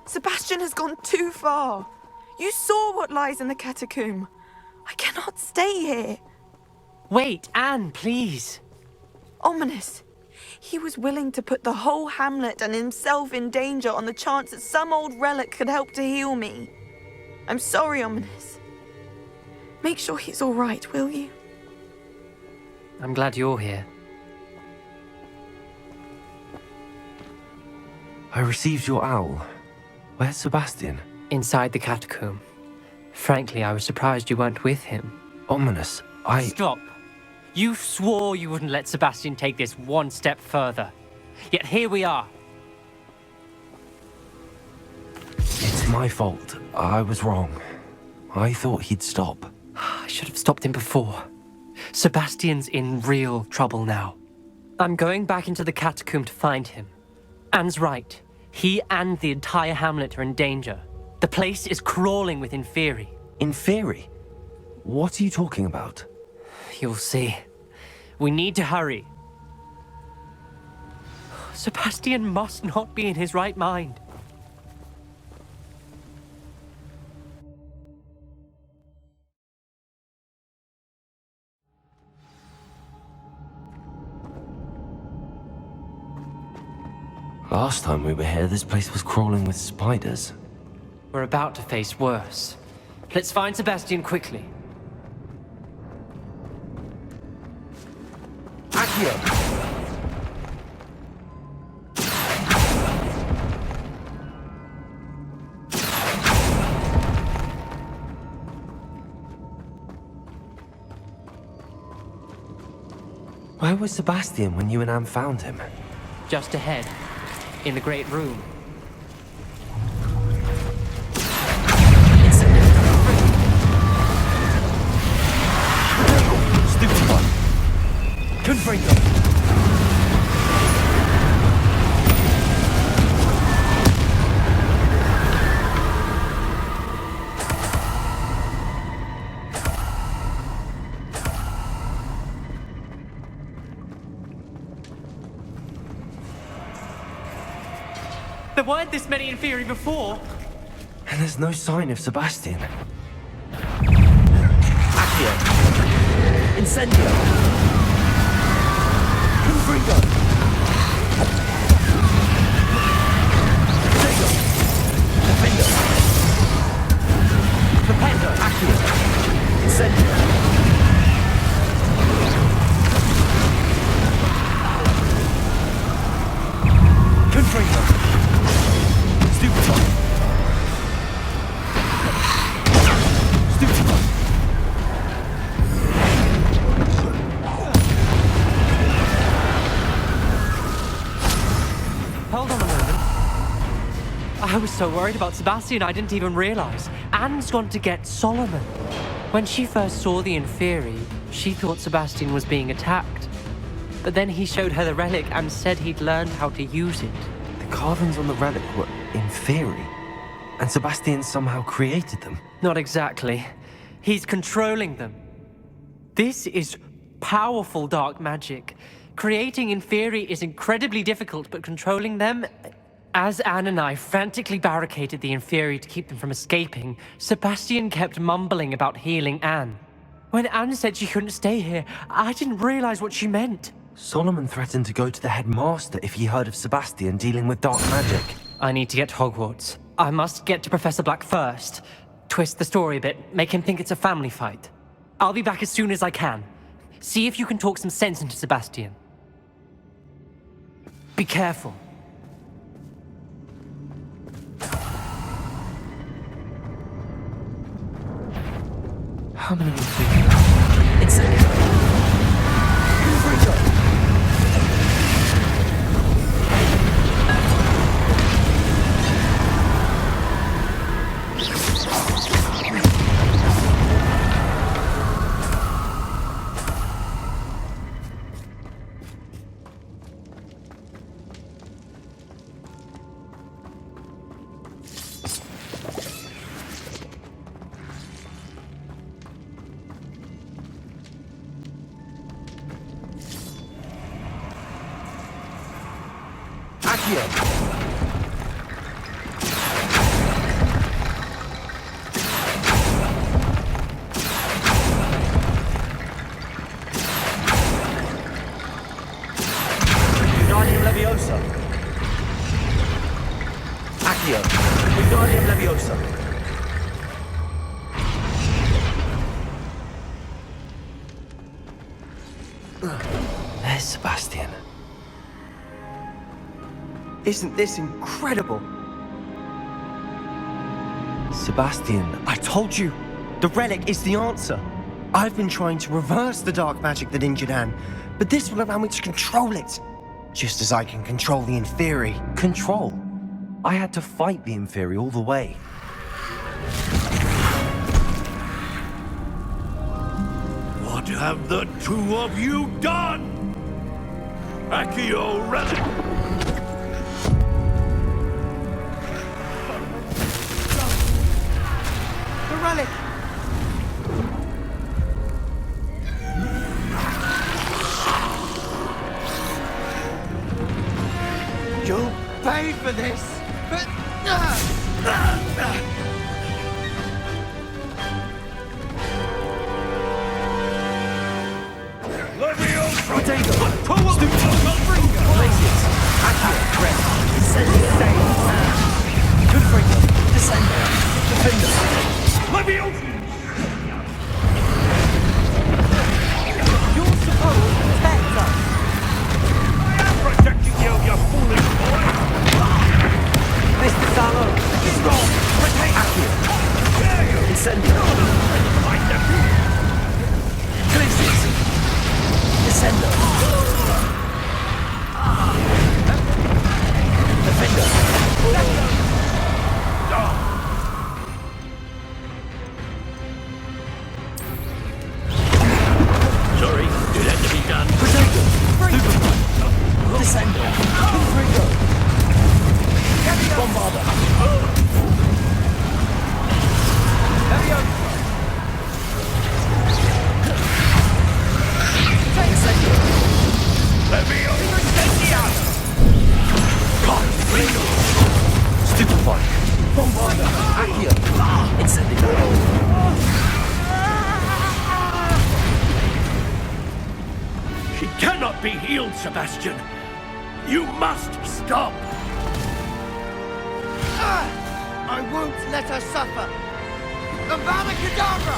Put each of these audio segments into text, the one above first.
Sebastian has gone too far. You saw what lies in the catacomb. I cannot stay here. Wait, Anne, please. Ominous. He was willing to put the whole hamlet and himself in danger on the chance that some old relic could help to heal me. I'm sorry, Ominous. Make sure he's all right, will you? I'm glad you're here. I received your owl. Where's Sebastian? Inside the catacomb. Frankly, I was surprised you weren't with him. Ominous, Stop. You swore you wouldn't let Sebastian take this one step further. Yet here we are. It's my fault. I was wrong. I thought he'd stop. I should have stopped him before. Sebastian's in real trouble now. I'm going back into the catacomb to find him. Anne's right. He and the entire hamlet are in danger. The place is crawling with Inferi. Inferi? What are you talking about? You'll see. We need to hurry. Sebastian must not be in his right mind. Last time we were here, this place was crawling with spiders. We're about to face worse. Let's find Sebastian quickly. Accio! Where was Sebastian when you and Anne found him? Just ahead, in the Great Room. Stupid one! Couldn't bring them! There weren't this many Inferi before. And there's no sign of Sebastian. Accio! Incendio! Confringo! Sego! Defendo! Flipendo! Accio! Incendio! Confringo! Stupid one! Stupid one! Hold on a moment. I was so worried about Sebastian I didn't even realize. Anne's gone to get Solomon. When she first saw the Inferi, she thought Sebastian was being attacked. But then he showed her the relic and said he'd learned how to use it. The carvings on the relic were Inferi, and Sebastian somehow created them. Not exactly. He's controlling them. This is powerful dark magic. Creating Inferi is incredibly difficult, but controlling them... As Anne and I frantically barricaded the Inferi to keep them from escaping, Sebastian kept mumbling about healing Anne. When Anne said she couldn't stay here, I didn't realize what she meant. Solomon threatened to go to the headmaster if he heard of Sebastian dealing with dark magic. I need to get to Hogwarts. I must get to Professor Black first. Twist the story a bit, make him think it's a family fight. I'll be back as soon as I can. See if you can talk some sense into Sebastian. Be careful. How many will be? It's Accio! Accio. Wingardium Leviosa. There's Sebastian. Isn't this incredible? Sebastian, I told you, the relic is the answer. I've been trying to reverse the dark magic that injured Anne, but this will allow me to control it. Just as I can control the Inferi. control. I had to fight the Inferi all the way. What have the two of you done? Accio relic! The relic! You'll pay for this! Leviosa! Glacius. Accio. Crest. Confringo. Descendo. Defender. Leviosa! You're supposed to protect us. I am protecting you, you foolish boy! Mr. Salo. Stop! Protect! Accio. Dare you! Incendio. My nephew! Glacius. Descendo. Defender. Sorry, it had to be done. Protector. Descendo. Confringo. Bombarda. Stupefy. Bombarda. Accio. Incendio. She cannot be healed, Sebastian. You must stop. I won't let her suffer! Avada Kedavra!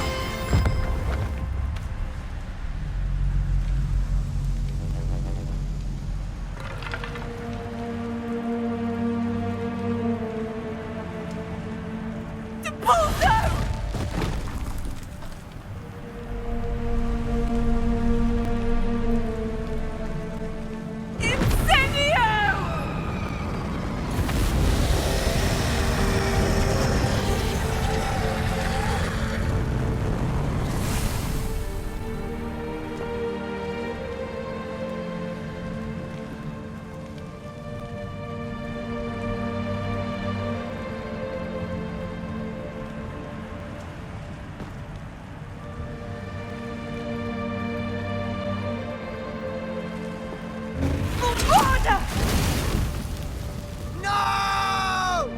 No!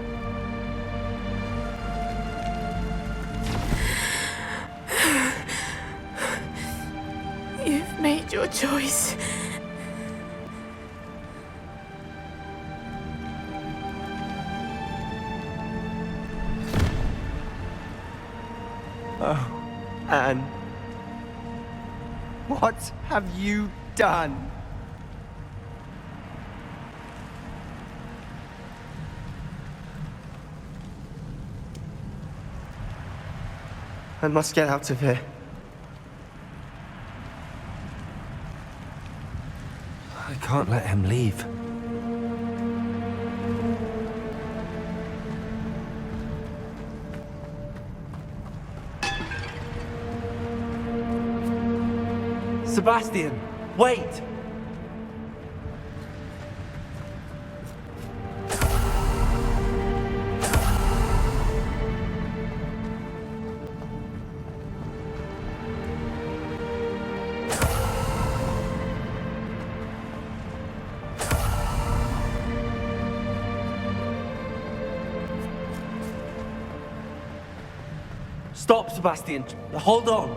You've made your choice. Anne, what have you done? I must get out of here. I can't let him leave. Sebastian, wait! Stop, Sebastian. Hold on.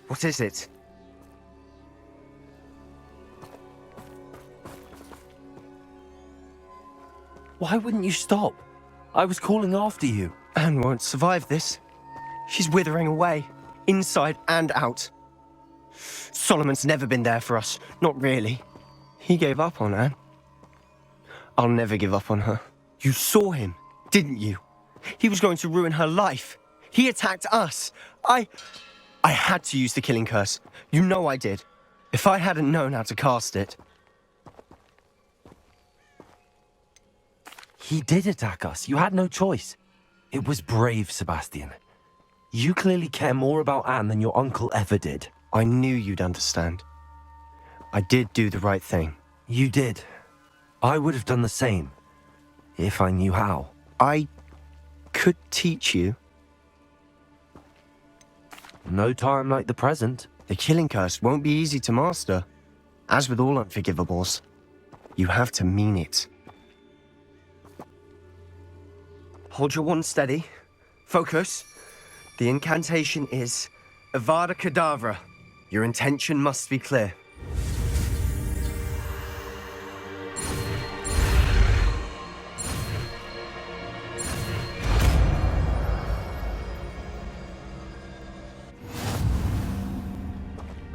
What is it? Why wouldn't you stop? I was calling after you. Anne won't survive this. She's withering away, inside and out. Solomon's never been there for us, not really. He gave up on Anne. I'll never give up on her. You saw him, didn't you? He was going to ruin her life. He attacked us. I had to use the killing curse. You know I did. If I hadn't known how to cast it. He did attack us. You had no choice. It was brave, Sebastian. You clearly care more about Anne than your uncle ever did. I knew you'd understand. I did do the right thing. You did. I would have done the same, if I knew how. I could teach you. No time like the present. The killing curse won't be easy to master. As with all unforgivables, you have to mean it. Hold your wand steady. Focus. The incantation is Avada Kedavra. Your intention must be clear.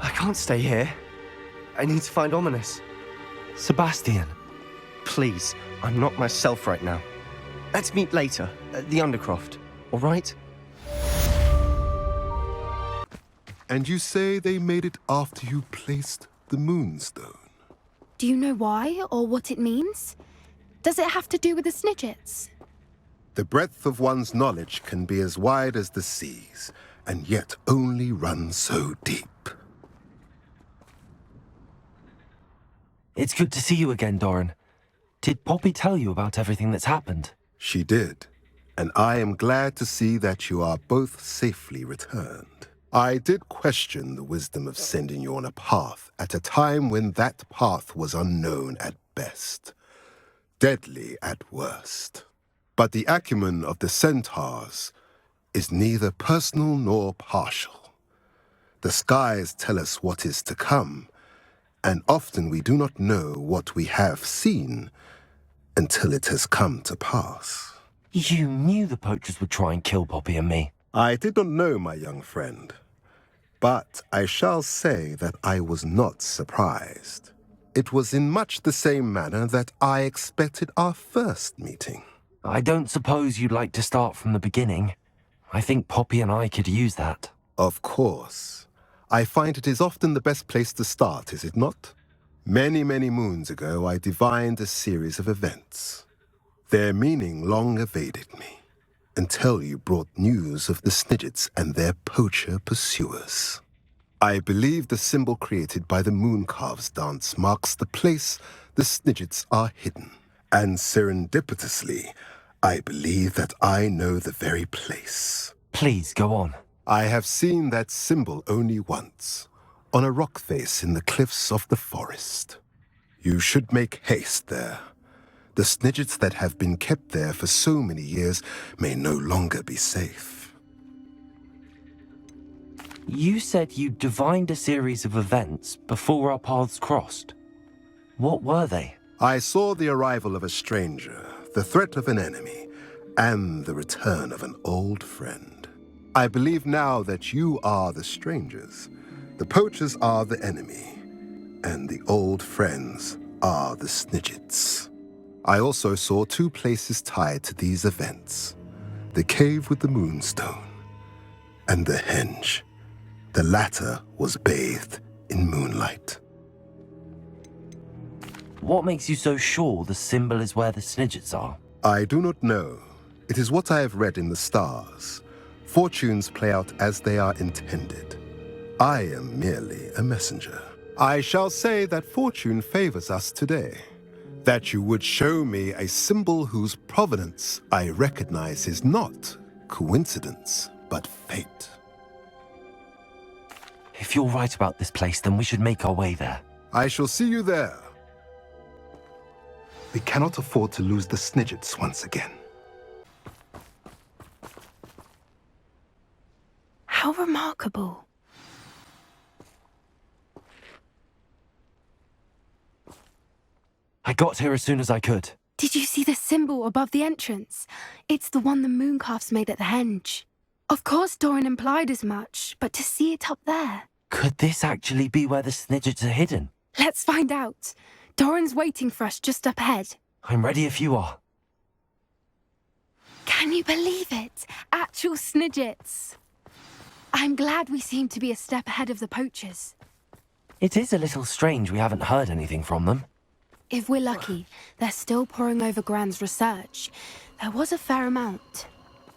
I can't stay here. I need to find Ominous. Sebastian. Please, I'm not myself right now. Let's meet later, at the Undercroft, all right? And you say they made it after you placed the Moonstone? Do you know why or what it means? Does it have to do with the Snidgets? The breadth of one's knowledge can be as wide as the seas, and yet only run so deep. It's good to see you again, Doran. Did Poppy tell you about everything that's happened? She did, and I am glad to see that you are both safely returned. I did question the wisdom of sending you on a path at a time when that path was unknown at best, deadly at worst. But the acumen of the centaurs is neither personal nor partial. The skies tell us what is to come, and often we do not know what we have seen until it has come to pass. You knew the poachers would try and kill Poppy and me. I did not know, my young friend, but I shall say that I was not surprised. It was in much the same manner that I expected our first meeting. I don't suppose you'd like to start from the beginning. I think Poppy and I could use that. Of course. I find it is often the best place to start, is it not? Many, many moons ago, I divined a series of events. Their meaning long evaded me, until you brought news of the Snidgets and their poacher pursuers. I believe the symbol created by the Mooncalves dance marks the place the Snidgets are hidden. And serendipitously, I believe that I know the very place. Please, go on. I have seen that symbol only once, on a rock face in the cliffs of the forest. You should make haste there. The Snidgets that have been kept there for so many years may no longer be safe. You said you divined a series of events before our paths crossed. What were they? I saw the arrival of a stranger, the threat of an enemy, and the return of an old friend. I believe now that you are the strangers. The poachers are the enemy, and the old friends are the Snidgets. I also saw two places tied to these events: the cave with the Moonstone and the henge. The latter was bathed in moonlight. What makes you so sure the symbol is where the Snidgets are? I do not know. It is what I have read in the stars. Fortunes play out as they are intended. I am merely a messenger. I shall say that fortune favors us today. That you would show me a symbol whose provenance I recognize is not coincidence, but fate. If you're right about this place, then we should make our way there. I shall see you there. We cannot afford to lose the Snidgets once again. How remarkable. I got here as soon as I could. Did you see the symbol above the entrance? It's the one the mooncalfs made at the henge. Of course Doran implied as much, but to see it up there... Could this actually be where the Snidgets are hidden? Let's find out. Doran's waiting for us just up ahead. I'm ready if you are. Can you believe it? Actual Snidgets. I'm glad we seem to be a step ahead of the poachers. It is a little strange we haven't heard anything from them. If we're lucky, they're still poring over Gran's research. There was a fair amount.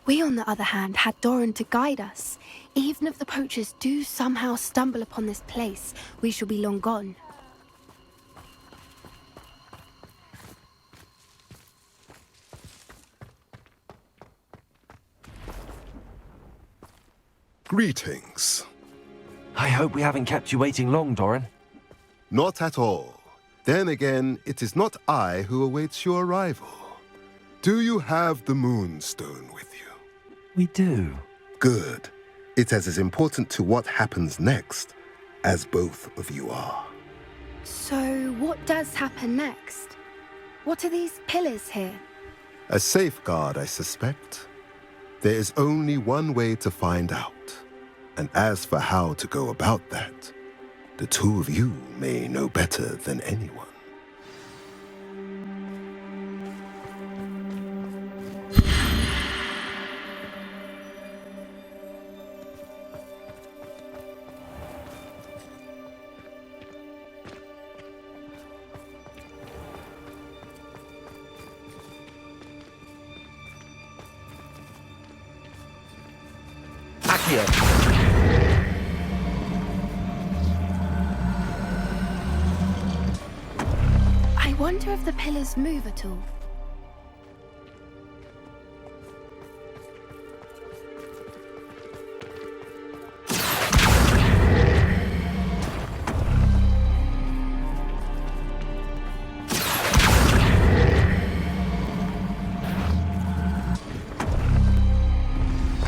We, on the other hand, had Doran to guide us. Even if the poachers do somehow stumble upon this place, we shall be long gone. Greetings. I hope we haven't kept you waiting long, Doran. Not at all. Then again, it is not I who awaits your arrival. Do you have the Moonstone with you? We do. Good. It is as important to what happens next as both of you are. So, what does happen next? What are these pillars here? A safeguard, I suspect. There is only one way to find out. And as for how to go about that, the two of you may know better than anyone. Accio. I wonder if the pillars move at all.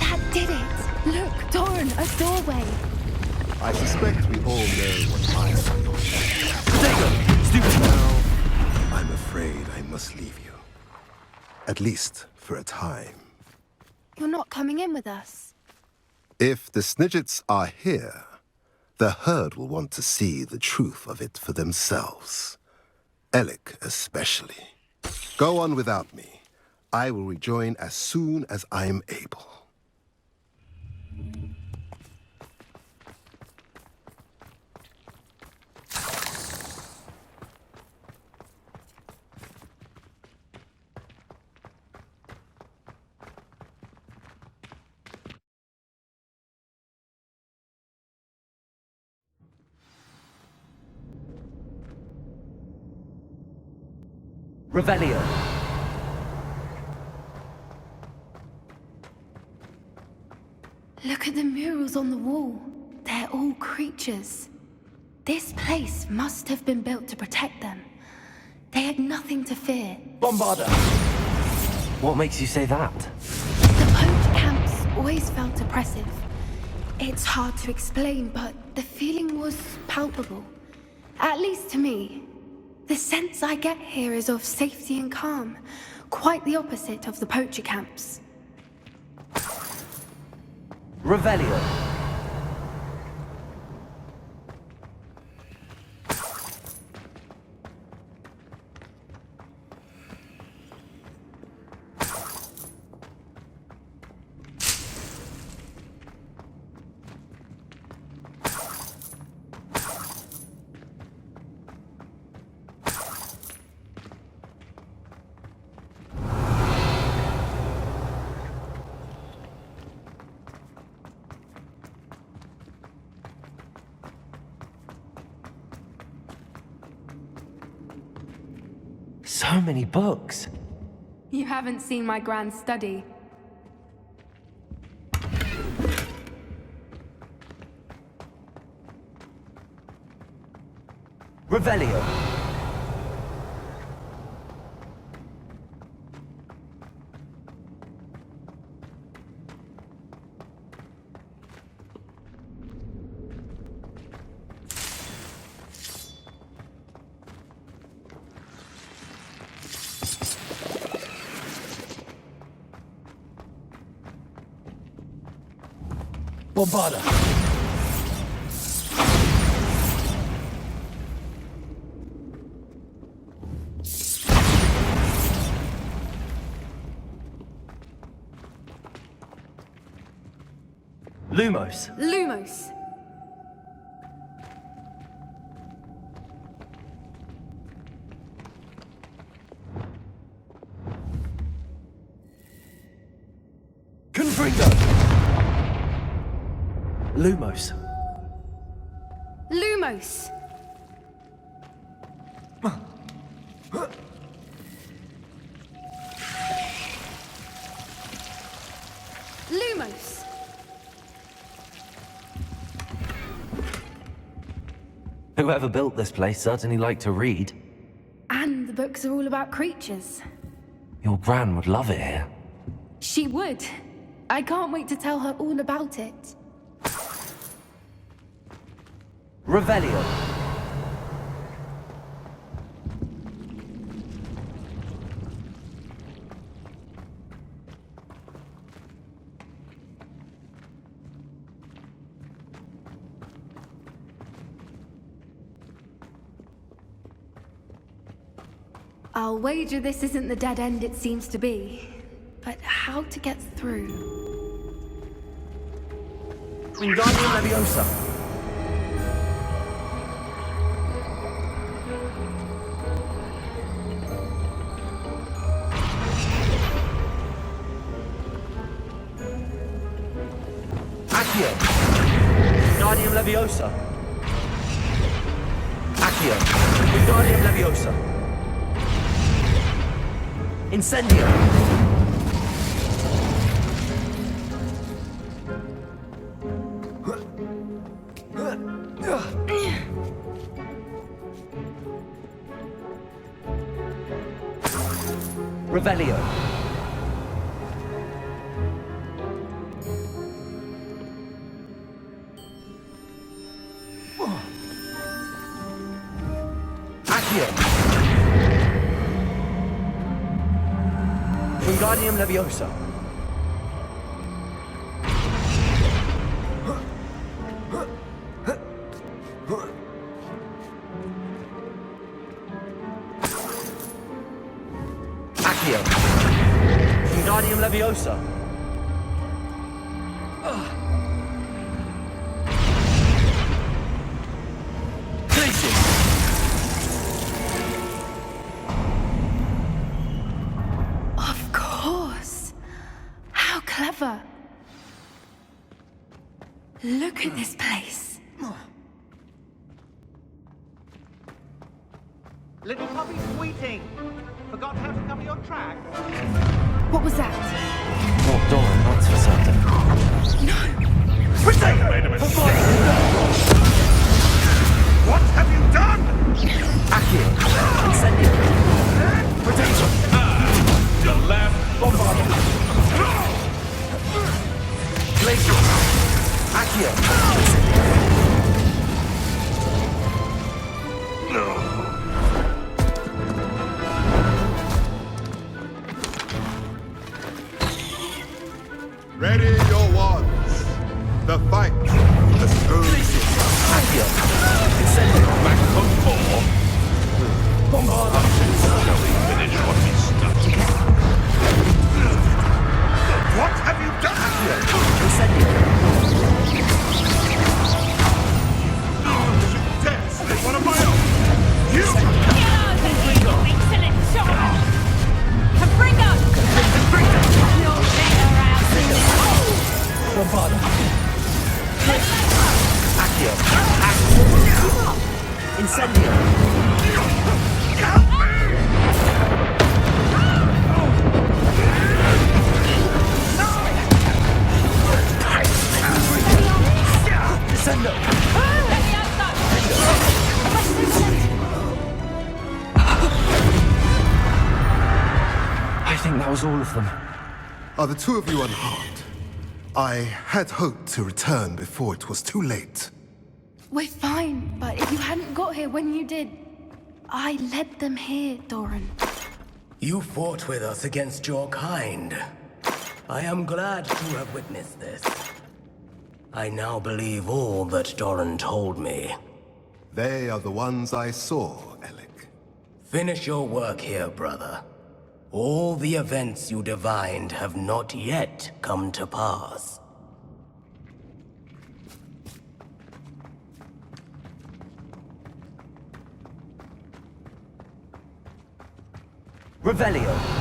That did it! Look, Doran, a doorway! I suspect we all know what lies on your Stupid. I'm afraid I must leave you. At least for a time. You're not coming in with us. If the Snidgets are here, the herd will want to see the truth of it for themselves. Alec especially. Go on without me. I will rejoin as soon as I am able. Revelio. Look at the murals on the wall. They're all creatures. This place must have been built to protect them. They had nothing to fear. Bombarda. What makes you say that? The poach camps always felt oppressive. It's hard to explain, but the feeling was palpable. At least to me. The sense I get here is of safety and calm. Quite the opposite of the poacher camps. Revelio. So many books. You haven't seen my grand study. Revelio. Bombarda! Lumos. Lumos. Confringo! Lumos. Lumos. Lumos. Whoever built this place certainly liked to read. And the books are all about creatures. Your Bran would love it here. She would. I can't wait to tell her all about it. Revelio. I'll wager this isn't the dead end it seems to be. But how to get through? Wingardium Leviosa. Accio. Wingardium Leviosa. Accio. Wingardium Leviosa. Incendio. Revelio. Accio. Wingardium Leviosa. Accio. Wingardium Leviosa. Glacius. Of course. How clever. Look at this place. Little puppy squeating. Forgot how to cover your track. What was that? Not Doran, that's for certain. What have you done? Accio. Incendio. Potato. Your lamb Bombarda. Glacius. Accio. Ready your wands. The fight. The stone. Accio. Incendio. back from four. Bombarda. Shall we finish what we started? What have you done? Incendio. Dare slay one of my own. You! Excellent shot! Confringo! You'll figure out Bombarda. Accio. Incendio. Descendo. I think that was all of them. Are the two of you unharmed? I had hoped to return before it was too late. We're fine, but if you hadn't got here when you did, I led them here, Doran. You fought with us against your kind. I am glad to have witnessed this. I now believe all that Doran told me. They are the ones I saw, Alec. Finish your work here, brother. All the events you divined have not yet come to pass. Revelio.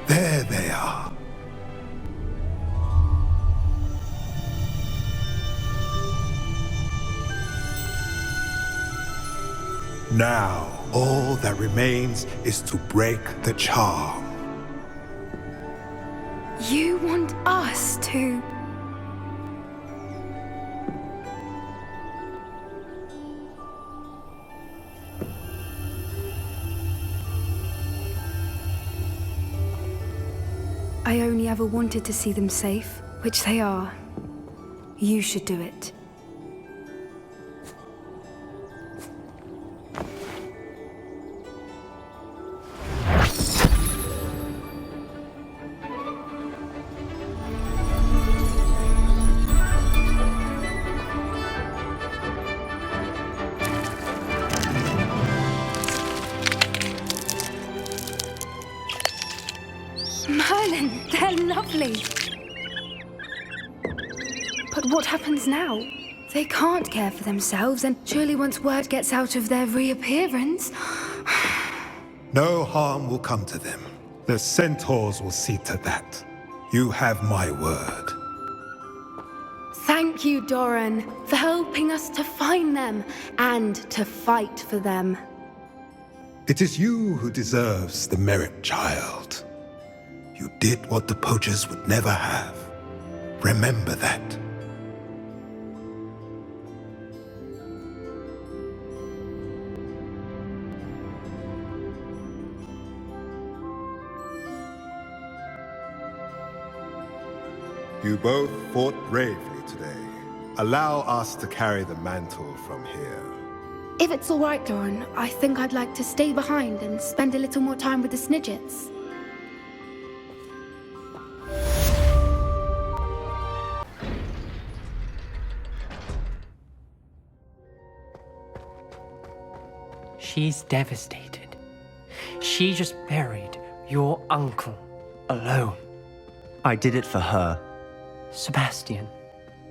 There they are. Now, all that remains is to break the charm. You want us to... I only ever wanted to see them safe, which they are. You should do it. Merlin, they're lovely. But what happens now? They can't care for themselves, and surely once word gets out of their reappearance... No harm will come to them. The centaurs will see to that. You have my word. Thank you, Doran, for helping us to find them and to fight for them. It is you who deserves the merit, child. You did what the poachers would never have. Remember that. You both fought bravely today. Allow us to carry the mantle from here. If it's all right, Doran, I think I'd like to stay behind and spend a little more time with the Snidgets. She's devastated. She just buried your uncle alone. I did it for her. Sebastian,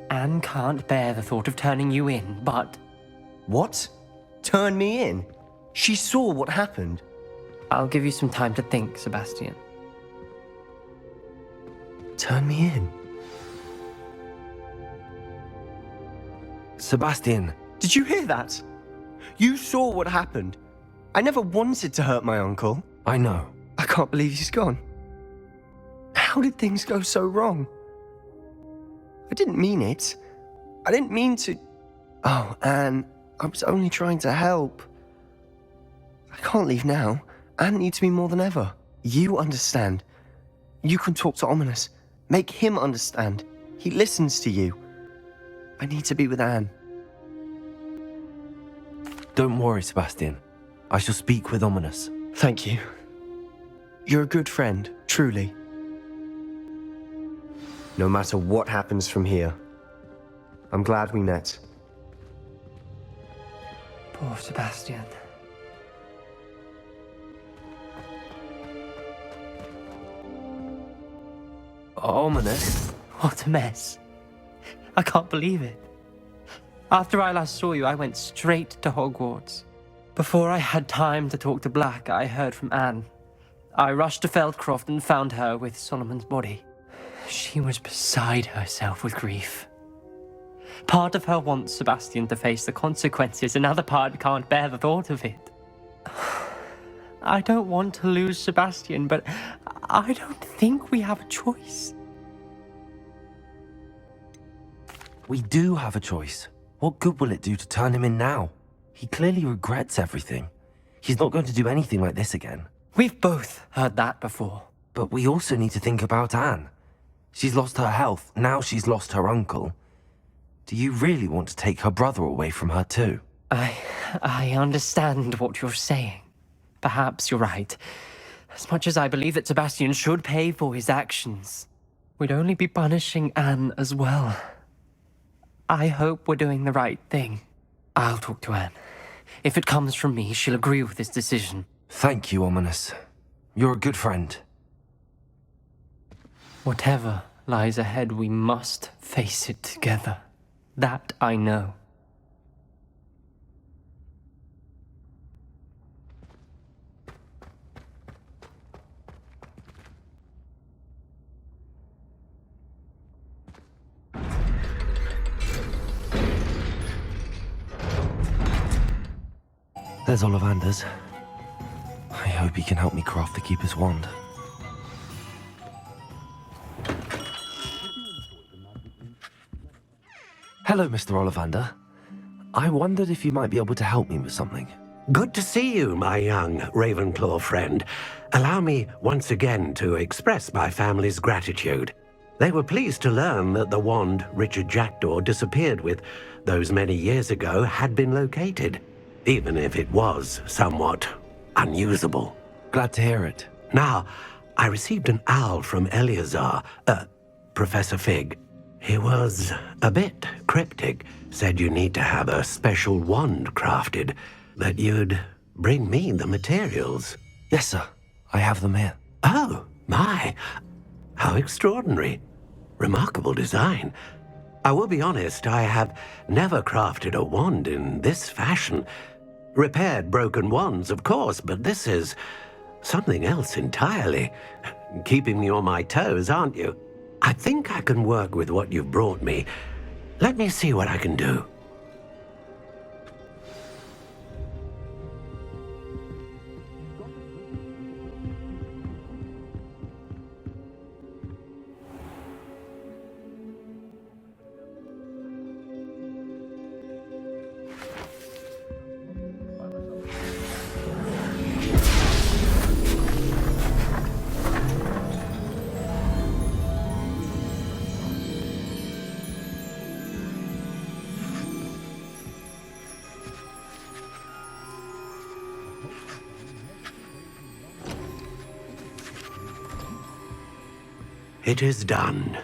Anne can't bear the thought of turning you in, but... What? Turn me in? She saw what happened. I'll give you some time to think, Sebastian. Turn me in? Sebastian. Did you hear that? You saw what happened. I never wanted to hurt my uncle. I know. I can't believe he's gone. How did things go so wrong? I didn't mean it. I didn't mean to... Oh, Anne, I was only trying to help. I can't leave now. Anne needs me more than ever. You understand. You can talk to Ominous. Make him understand. He listens to you. I need to be with Anne. Don't worry, Sebastian. I shall speak with Ominous. Thank you. You're a good friend, truly. No matter what happens from here, I'm glad we met. Poor Sebastian. Ominous? What a mess. I can't believe it. After I last saw you, I went straight to Hogwarts. Before I had time to talk to Black, I heard from Anne. I rushed to Feldcroft and found her with Solomon's body. She was beside herself with grief. Part of her wants Sebastian to face the consequences, another part can't bear the thought of it. I don't want to lose Sebastian, but I don't think we have a choice. We do have a choice. What good will it do to turn him in now? He clearly regrets everything. He's not going to do anything like this again. We've both heard that before. But we also need to think about Anne. She's lost her health, now she's lost her uncle. Do you really want to take her brother away from her too? I understand what you're saying. Perhaps you're right. As much as I believe that Sebastian should pay for his actions, we'd only be punishing Anne as well. I hope we're doing the right thing. I'll talk to Anne. If it comes from me, she'll agree with this decision. Thank you, Ominous. You're a good friend. Whatever lies ahead, we must face it together. That I know. There's Ollivander's. I hope he can help me craft the Keeper's wand. Hello, Mr. Ollivander. I wondered if you might be able to help me with something. Good to see you, my young Ravenclaw friend. Allow me once again to express my family's gratitude. They were pleased to learn that the wand Richard Jackdaw disappeared with those many years ago had been located, even if it was somewhat unusable. Glad to hear it. Now, I received an owl from Eleazar, Professor Fig. He was a bit cryptic, said you need to have a special wand crafted, that you'd bring me the materials. Yes, sir. I have them here. Oh, my. How extraordinary. Remarkable design. I will be honest, I have never crafted a wand in this fashion. Repaired broken wands, of course, but this is something else entirely. Keeping me on my toes, aren't you? I think I can work with what you've brought me. Let me see what I can do. It is done.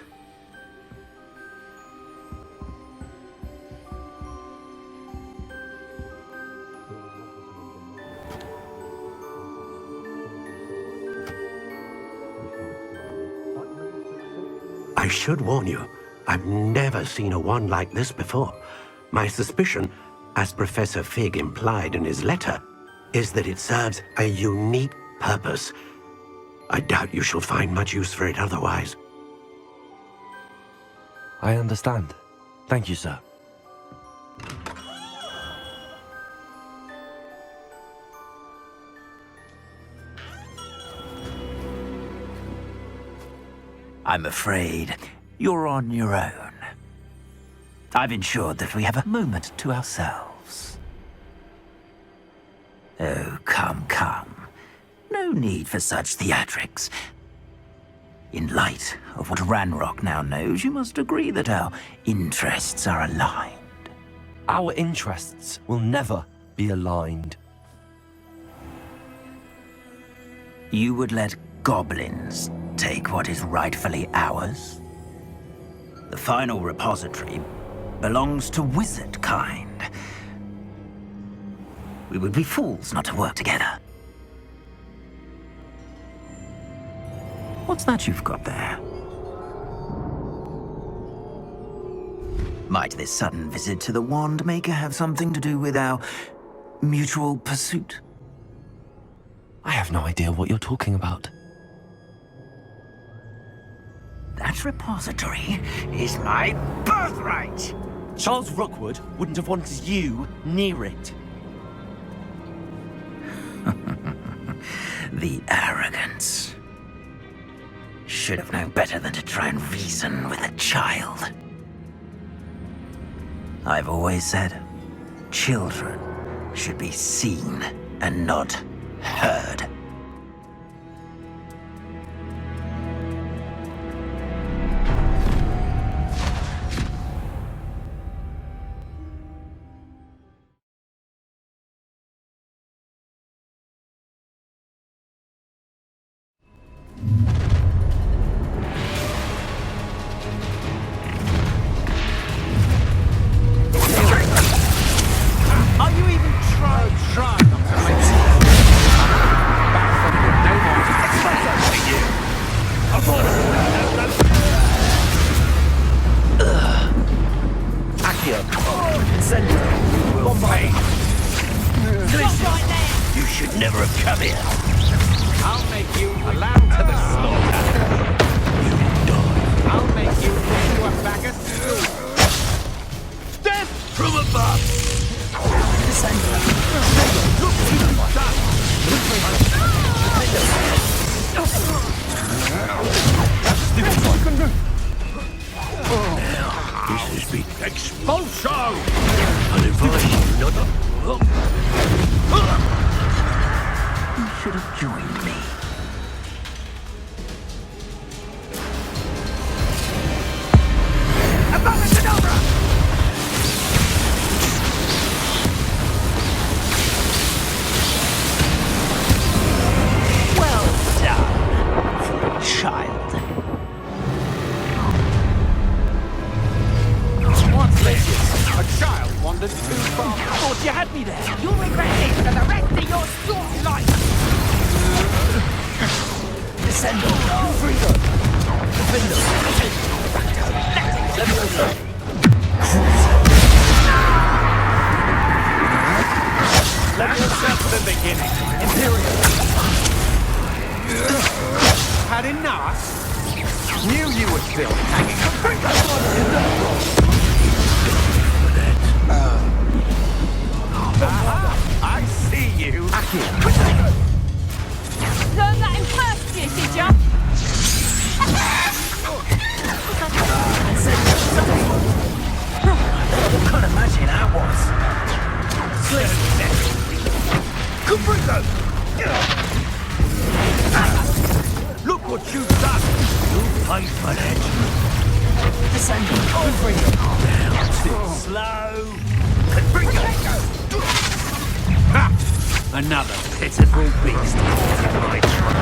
I should warn you, I've never seen a wand like this before. My suspicion, as Professor Fig implied in his letter, is that it serves a unique purpose. I doubt you shall find much use for it otherwise. I understand. Thank you, sir. I'm afraid you're on your own. I've ensured that we have a moment to ourselves. Oh, come, come. No need for such theatrics. In light of what Ranrock now knows, you must agree that our interests are aligned. Our interests will never be aligned. You would let goblins take what is rightfully ours? The final repository belongs to wizard kind. We would be fools not to work together. What's that you've got there? Might this sudden visit to the Wand Maker have something to do with our mutual pursuit? I have no idea what you're talking about. That repository is my birthright! Charles Rookwood wouldn't have wanted you near it. The arrogance. should have known better than to try and reason with a child. I've always said, children should be seen and not heard. Are you even trying? Try not to make back from your name on to you. I thought Accio, send it. We'll fight. Stop right there! You should never have come here. I'll make you a lamb to the slaughter. I'll make you into a bag of stew. Death From above. This has been expulso! You should have joined me. Well done for a child. What's this? A child wandered too far. Thought you had me there. You'll regret this for the rest of your short life! Descend on freedom. Defender. That's just the beginning. Imperial. Had enough? Knew you were still hanging I see you. Learn that in first year, did ya? What kind of magic that was? Look what you've done. You paid for that. Descending over slow. Ha! Another pitiful beast caught in my trap.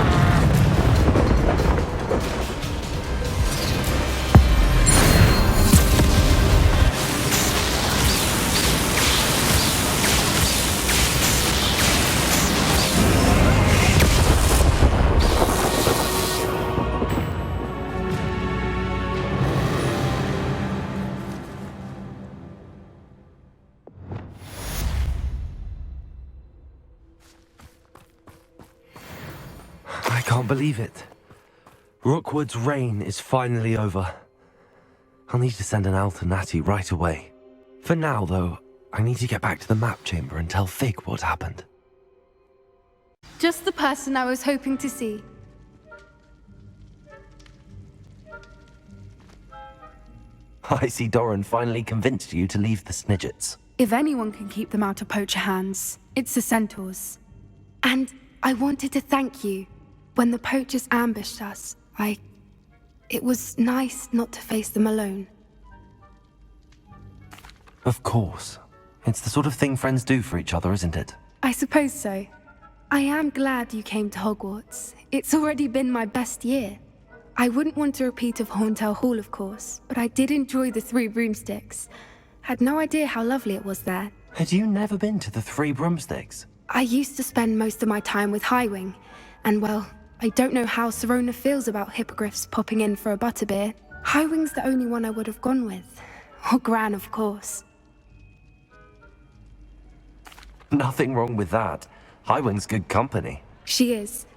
I can't believe it. Rookwood's reign is finally over. I'll need to send an owl to Natty right away. For now, though, I need to get back to the map chamber and tell Fig what happened. Just the person I was hoping to see. I see Doran finally convinced you to leave the Snidgets. If anyone can keep them out of poacher hands, it's the centaurs. And I wanted to thank you. When the poachers ambushed us, it was nice not to face them alone. Of course. It's the sort of thing friends do for each other, isn't it? I suppose so. I am glad you came to Hogwarts. It's already been my best year. I wouldn't want a repeat of Horntail Hall, of course, but I did enjoy the Three Broomsticks. Had no idea how lovely it was there. Had you never been to the Three Broomsticks? I used to spend most of my time with Highwing, and well, I don't know how Serona feels about hippogriffs popping in for a butterbeer. Highwing's the only one I would have gone with. Or Gran, of course. Nothing wrong with that. Highwing's good company. She is.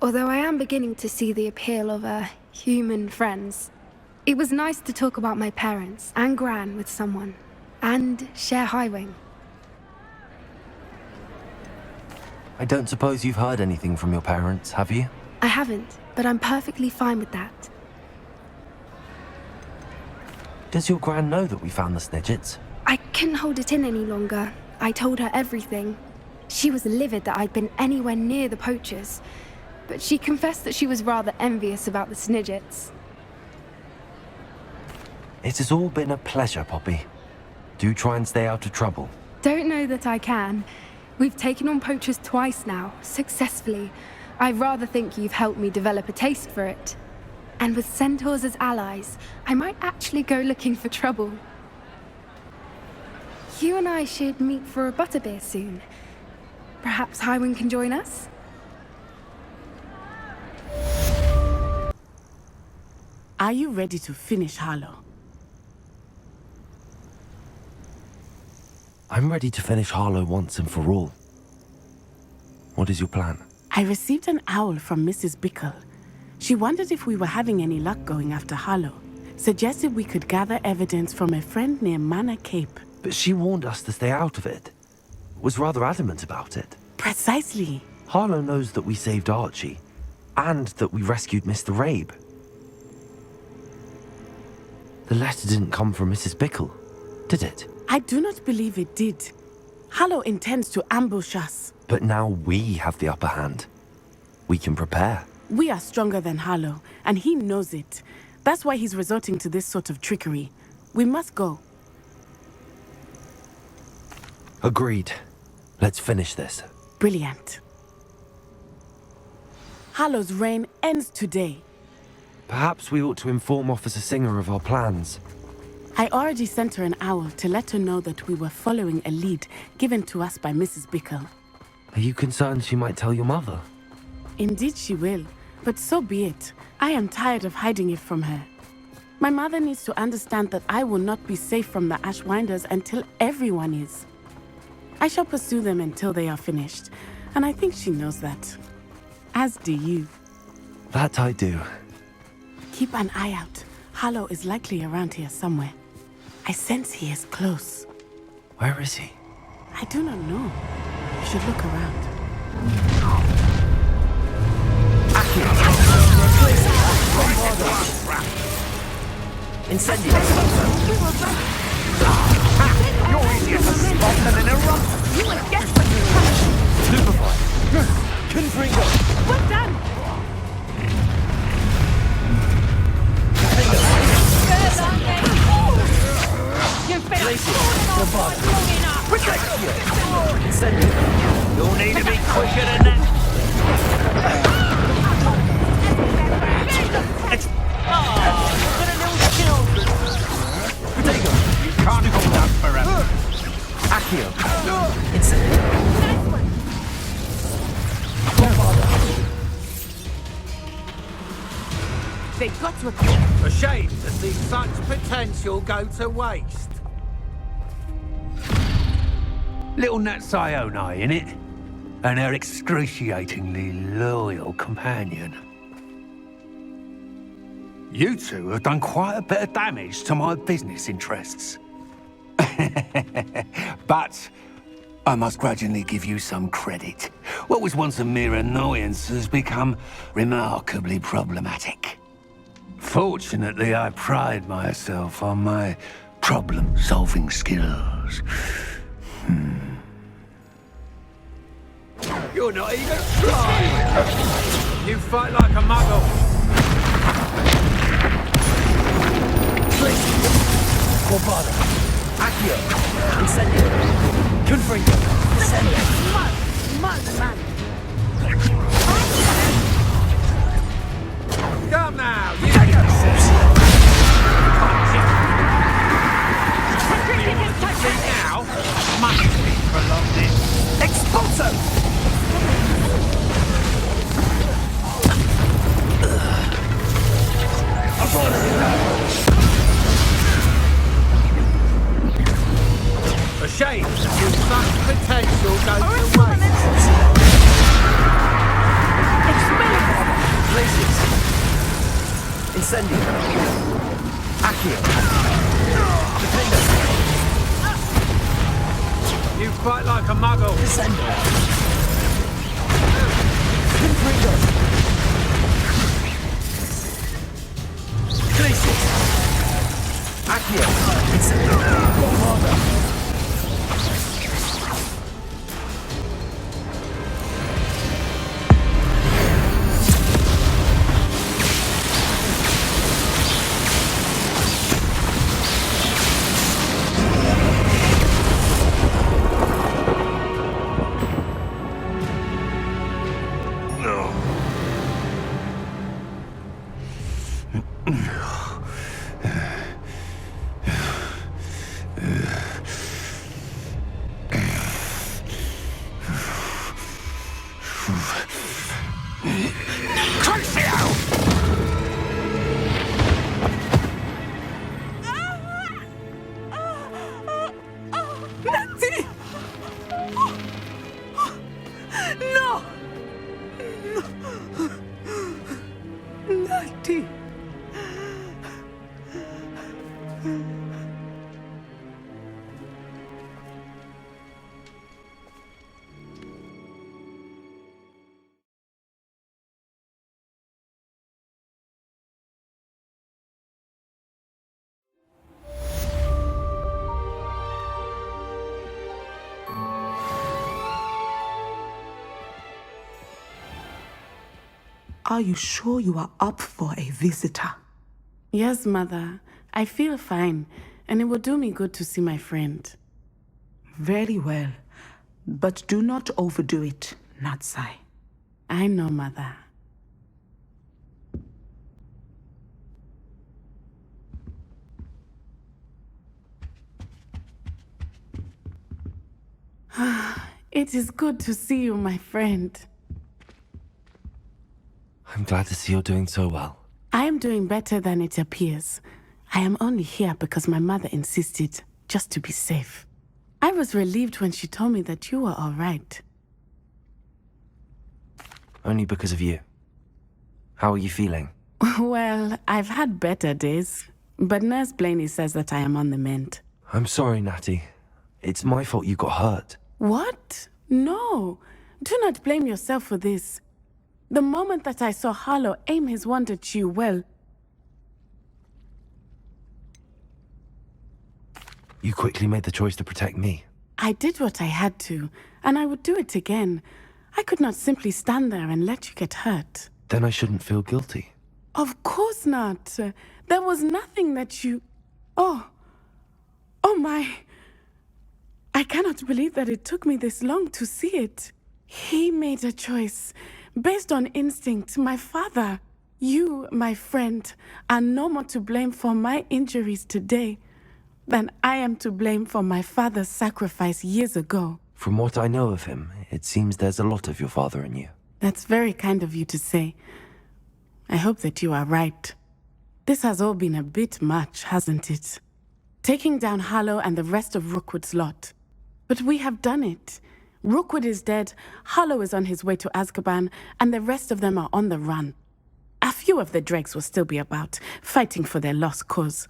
Although I am beginning to see the appeal of human friends. It was nice to talk about my parents and Gran with someone. And share Highwing. I don't suppose you've heard anything from your parents, have you? I haven't. but I'm perfectly fine with that. Does your gran know that we found the Snidgets? I couldn't hold it in any longer. I told her everything. She was livid that I'd been anywhere near the poachers, but she confessed that she was rather envious about the Snidgets. It has all been a pleasure, Poppy. Do try and stay out of trouble. Don't know that I can. We've taken on poachers twice now, successfully. I rather think you've helped me develop a taste for it. And with centaurs as allies, I might actually go looking for trouble. You and I should meet for a butterbeer soon. Perhaps Highwind can join us? Are you ready to finish Harlow? I'm ready to finish Harlow once and for all. What is your plan? I received an owl from Mrs. Bickle. She wondered if we were having any luck going after Harlow. Suggested we could gather evidence from a friend near Manor Cape. But she warned us to stay out of it. Was rather adamant about it. Precisely. Harlow knows that we saved Archie, and that we rescued Mr. Rabe. The letter didn't come from Mrs. Bickle, did it? I do not believe it did. Harlow intends to ambush us. But now we have the upper hand. We can prepare. We are stronger than Harlow, and he knows it. That's why he's resorting to this sort of trickery. We must go. Agreed. Let's finish this. Brilliant. Harlow's reign ends today. Perhaps we ought to inform Officer Singer of our plans. I already sent her an owl to let her know that we were following a lead given to us by Mrs. Bickle. Are you concerned she might tell your mother? Indeed she will, but so be it. I am tired of hiding it from her. My mother needs to understand that I will not be safe from the Ashwinders until everyone is. I shall pursue them until they are finished, and I think she knows that. As do you. That I do. Keep an eye out. Harlow is likely around here somewhere. I sense he is close. Where is he? I do not know. You should look around. Incendio. You're easier to spot than an erupt. You were desperate. Stupefy. Confringo. Well done. You've been holding on long enough. Incendio. You'll need to be quicker than that. You can't hold that forever. Accio. Incendio. They've got to A shame to see such potential go to waste. Little Nat Sione, innit? And her excruciatingly loyal companion. You two have done quite a bit of damage to my business interests. But I must grudgingly give you some credit. What was once a mere annoyance has become remarkably problematic. Fortunately, I pride myself on my problem-solving skills. You're not even trying! You fight like a muggle! Corvado. Accio. Incendio. Confringo. Incendio. man. Come now, you now must be prolonged in. Expulso! A shame with such potential go to waste. Places. Incendio. Accio. Defender. You fight like a muggle. Descendo. Confringo. Natty! No! Natty! Are you sure you are up for a visitor? Yes, Mother. I feel fine, and it will do me good to see my friend. Very well. But do not overdo it, Natsai. I know, Mother. It is good to see you, my friend. I'm glad to see you're doing so well. I am doing better than it appears. I am only here because my mother insisted, just to be safe. I was relieved when she told me that you were all right. Only because of you. How are you feeling? Well, I've had better days, but Nurse Blaney says that I am on the mend. I'm sorry, Natty. It's my fault you got hurt. What? No. Do not blame yourself for this. The moment that I saw Harlow aim his wand at you, well... You quickly made the choice to protect me. I did what I had to, and I would do it again. I could not simply stand there and let you get hurt. Then I shouldn't feel guilty. Of course not. There was nothing that you... Oh my... I cannot believe that it took me this long to see it. He made a choice. Based on instinct, my father. You, my friend, are no more to blame for my injuries today than I am to blame for my father's sacrifice years ago. From what I know of him, it seems there's a lot of your father in you. That's very kind of you to say. I hope that you are right. This has all been a bit much, hasn't it? Taking down Harlow and the rest of Rookwood's lot. But we have done it. Rookwood is dead, Harlow is on his way to Azkaban, and the rest of them are on the run. A few of the dregs will still be about, fighting for their lost cause.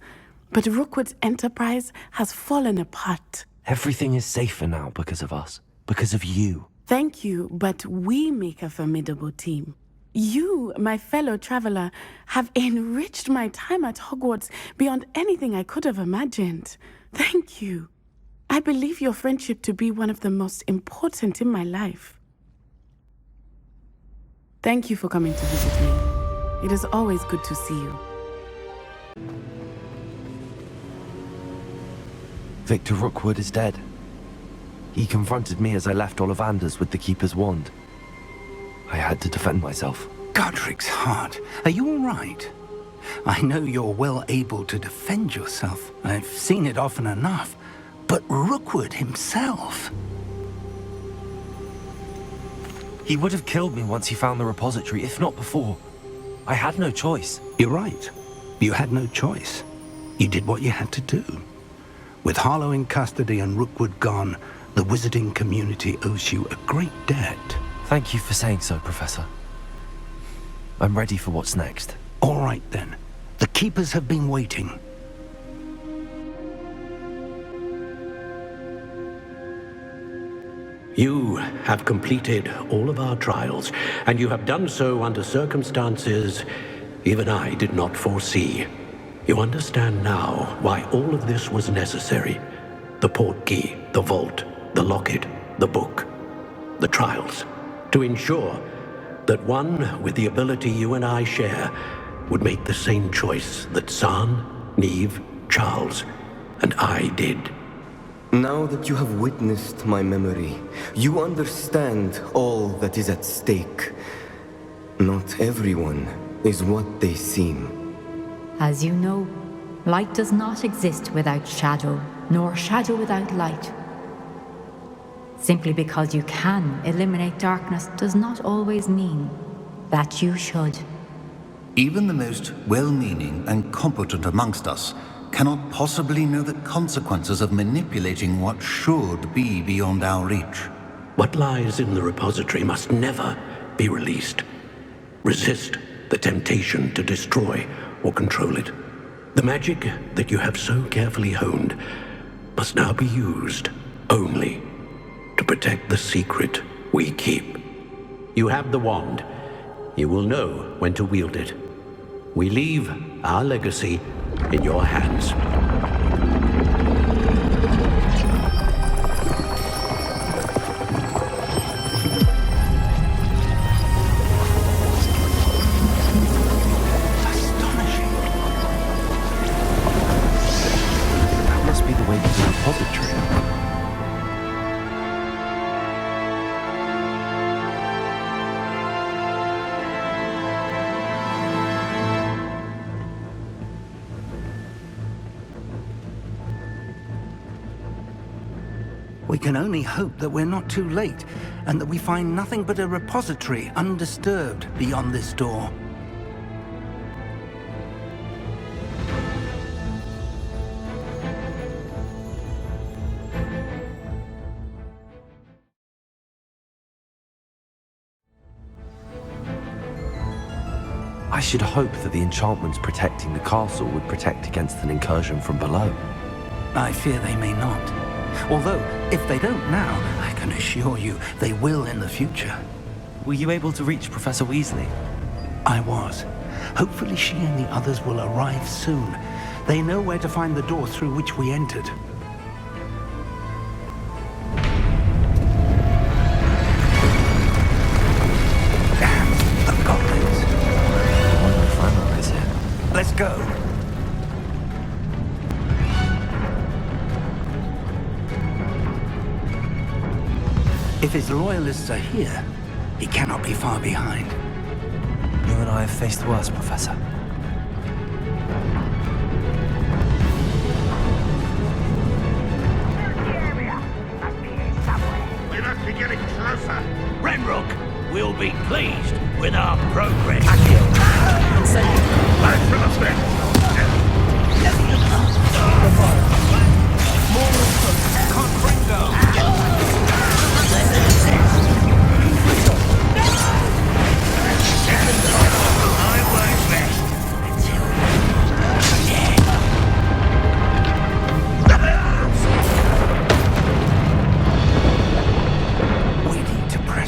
But Rookwood's enterprise has fallen apart. Everything is safer now because of us. Because of you. Thank you, but we make a formidable team. You, my fellow traveler, have enriched my time at Hogwarts beyond anything I could have imagined. Thank you. I believe your friendship to be one of the most important in my life. Thank you for coming to visit me. It is always good to see you. Victor Rookwood is dead. He confronted me as I left Ollivanders with the Keeper's wand. I had to defend myself. Godric's heart. Are you all right? I know you're well able to defend yourself. I've seen it often enough. But Rookwood himself... He would have killed me once he found the repository, if not before. I had no choice. You're right. You had no choice. You did what you had to do. With Harlow in custody and Rookwood gone, the wizarding community owes you a great debt. Thank you for saying so, Professor. I'm ready for what's next. All right, then. The Keepers have been waiting. You have completed all of our trials, and you have done so under circumstances even I did not foresee. You understand now why all of this was necessary. The portkey, the vault, the locket, the book, the trials. To ensure that one with the ability you and I share would make the same choice that San, Neve, Charles, and I did. Now that you have witnessed my memory, you understand all that is at stake. Not everyone is what they seem. As you know, light does not exist without shadow, nor shadow without light. Simply because you can eliminate darkness does not always mean that you should. Even the most well-meaning and competent amongst us cannot possibly know the consequences of manipulating what should be beyond our reach. What lies in the repository must never be released. Resist the temptation to destroy or control it. The magic that you have so carefully honed must now be used only to protect the secret we keep. You have the wand. You will know when to wield it. We leave our legacy in your hands. That must be the way to the repository. We can only hope that we're not too late, and that we find nothing but a repository undisturbed beyond this door. I should hope that the enchantments protecting the castle would protect against an incursion from below. I fear they may not. Although, if they don't now, I can assure you they will in the future. Were you able to reach Professor Weasley? I was. Hopefully she and the others will arrive soon. They know where to find the door through which we entered. Damn, the goblins. Franrock is here. Let's go. If his loyalists are here, he cannot be far behind. You and I have faced worse, Professor. We must be getting closer. Renrook will be pleased with our progress. Back from the spit. Can't bring down.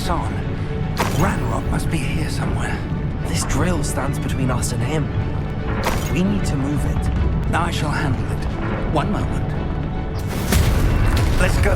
On. Ranrock must be here somewhere. This drill stands between us and him. We need to move it. I shall handle it. One moment. Let's go.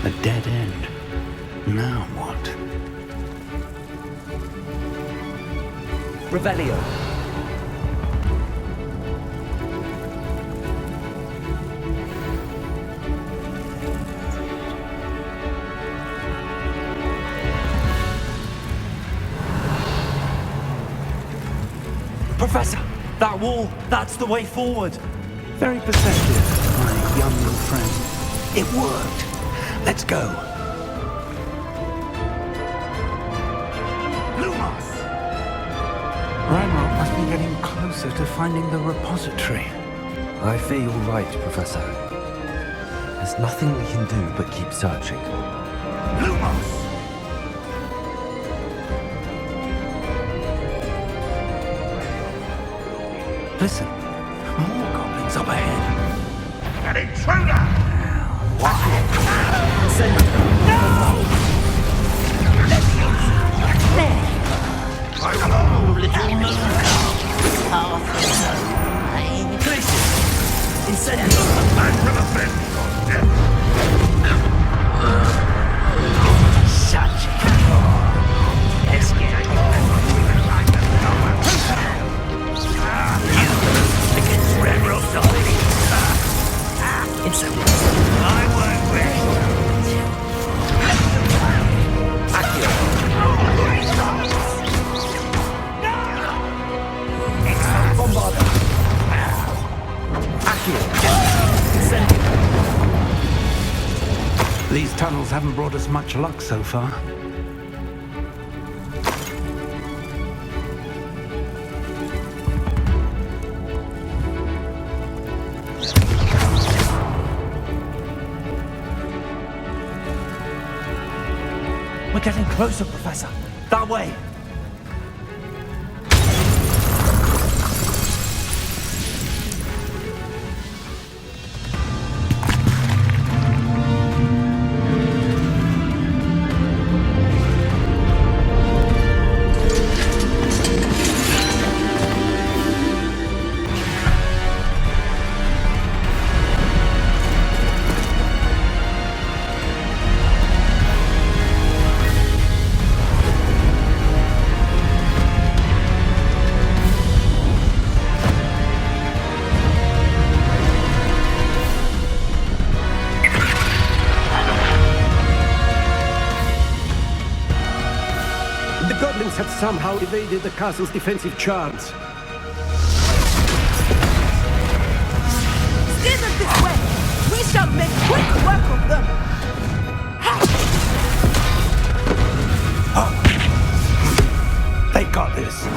A dead end. Now what? Revelio. Professor, that wall, that's the way forward. Very perceptive, my young friend. It worked. Let's go. Lumos! Ranrock must be getting close. closer to finding the repository. I fear you're right, Professor. There's nothing we can do but keep searching. Lumos! Listen, more goblins up ahead. An intruder! Oh, little moon. Incendio! A man from a friend of death! Such Against Renrock's army! Incendio! I won't rest! These tunnels haven't brought us much luck so far. We're getting closer, Professor. That way. The goblins have somehow evaded the castle's defensive charms. Steer them this way! We shall make quick work of them! They got this.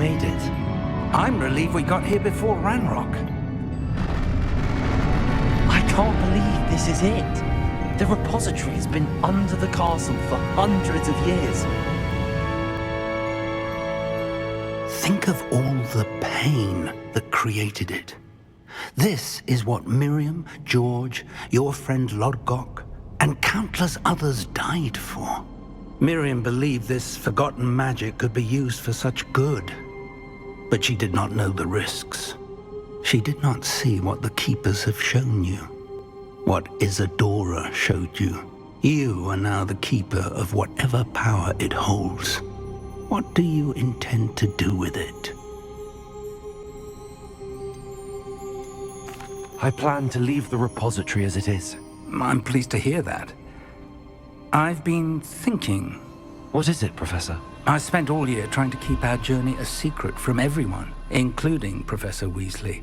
made it. I'm relieved we got here before Ranrock. I can't believe this is it. The repository has been under the castle for hundreds of years. Think of all the pain that created it. This is what Miriam, George, your friend Lodgok, and countless others died for. Miriam believed this forgotten magic could be used for such good, but she did not know the risks. She did not see what the Keepers have shown you, what Isadora showed you. You are now the Keeper of whatever power it holds. What do you intend to do with it? I plan to leave the repository as it is. I'm pleased to hear that. I've been thinking. What is it, Professor? I spent all year trying to keep our journey a secret from everyone, including Professor Weasley.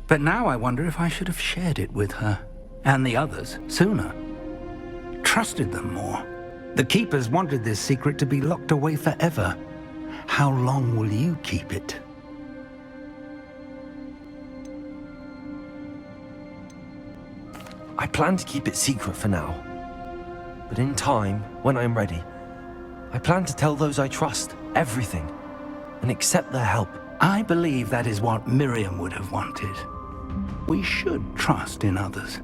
But now I wonder if I should have shared it with her, and the others, sooner. Trusted them more. The Keepers wanted this secret to be locked away forever. How long will you keep it? I plan to keep it secret for now. But in time, when I'm ready, I plan to tell those I trust everything and accept their help. I believe that is what Miriam would have wanted. We should trust in others.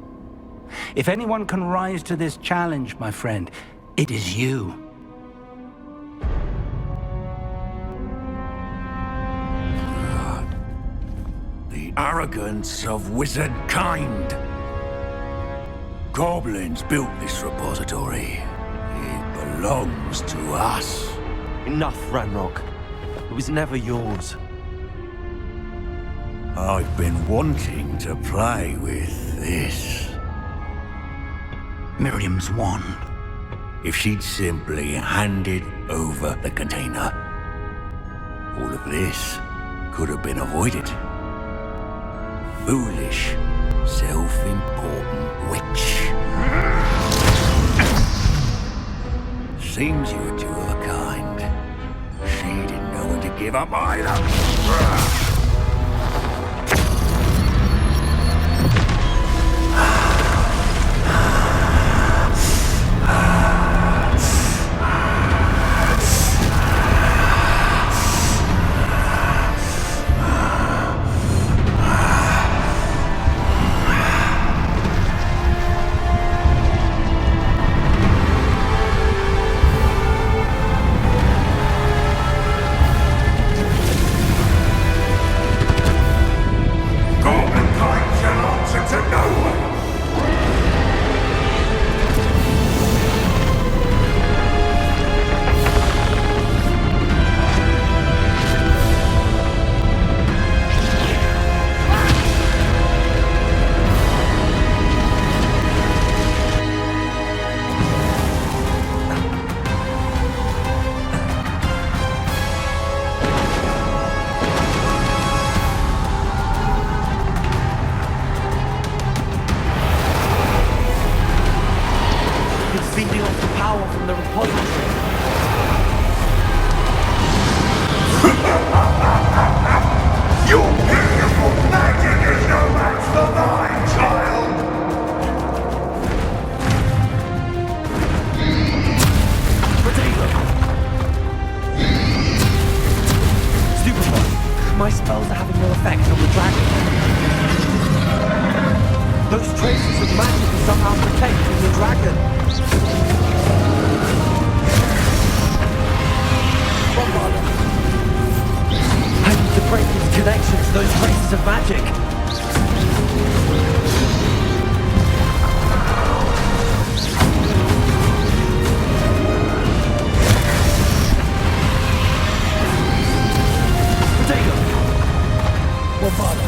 If anyone can rise to this challenge, my friend, it is you. The arrogance of wizard kind. Goblins built this repository. It belongs to us. Enough, Ranrock. It was never yours. I've been wanting to play with this. Miriam's wand. If she'd simply handed over the container, all of this could have been avoided. Foolish, self-important witch. Seems you were two of a kind. She didn't know when to give up either. Feeding off the power from the repository. Your beautiful magic is no match for mine, child! Potato! Stupefy! My spells are having no effect on the dragon. Those traces of magic are somehow protecting the dragon. I need to break these connections, those traces of magic. Potato! Bombarda.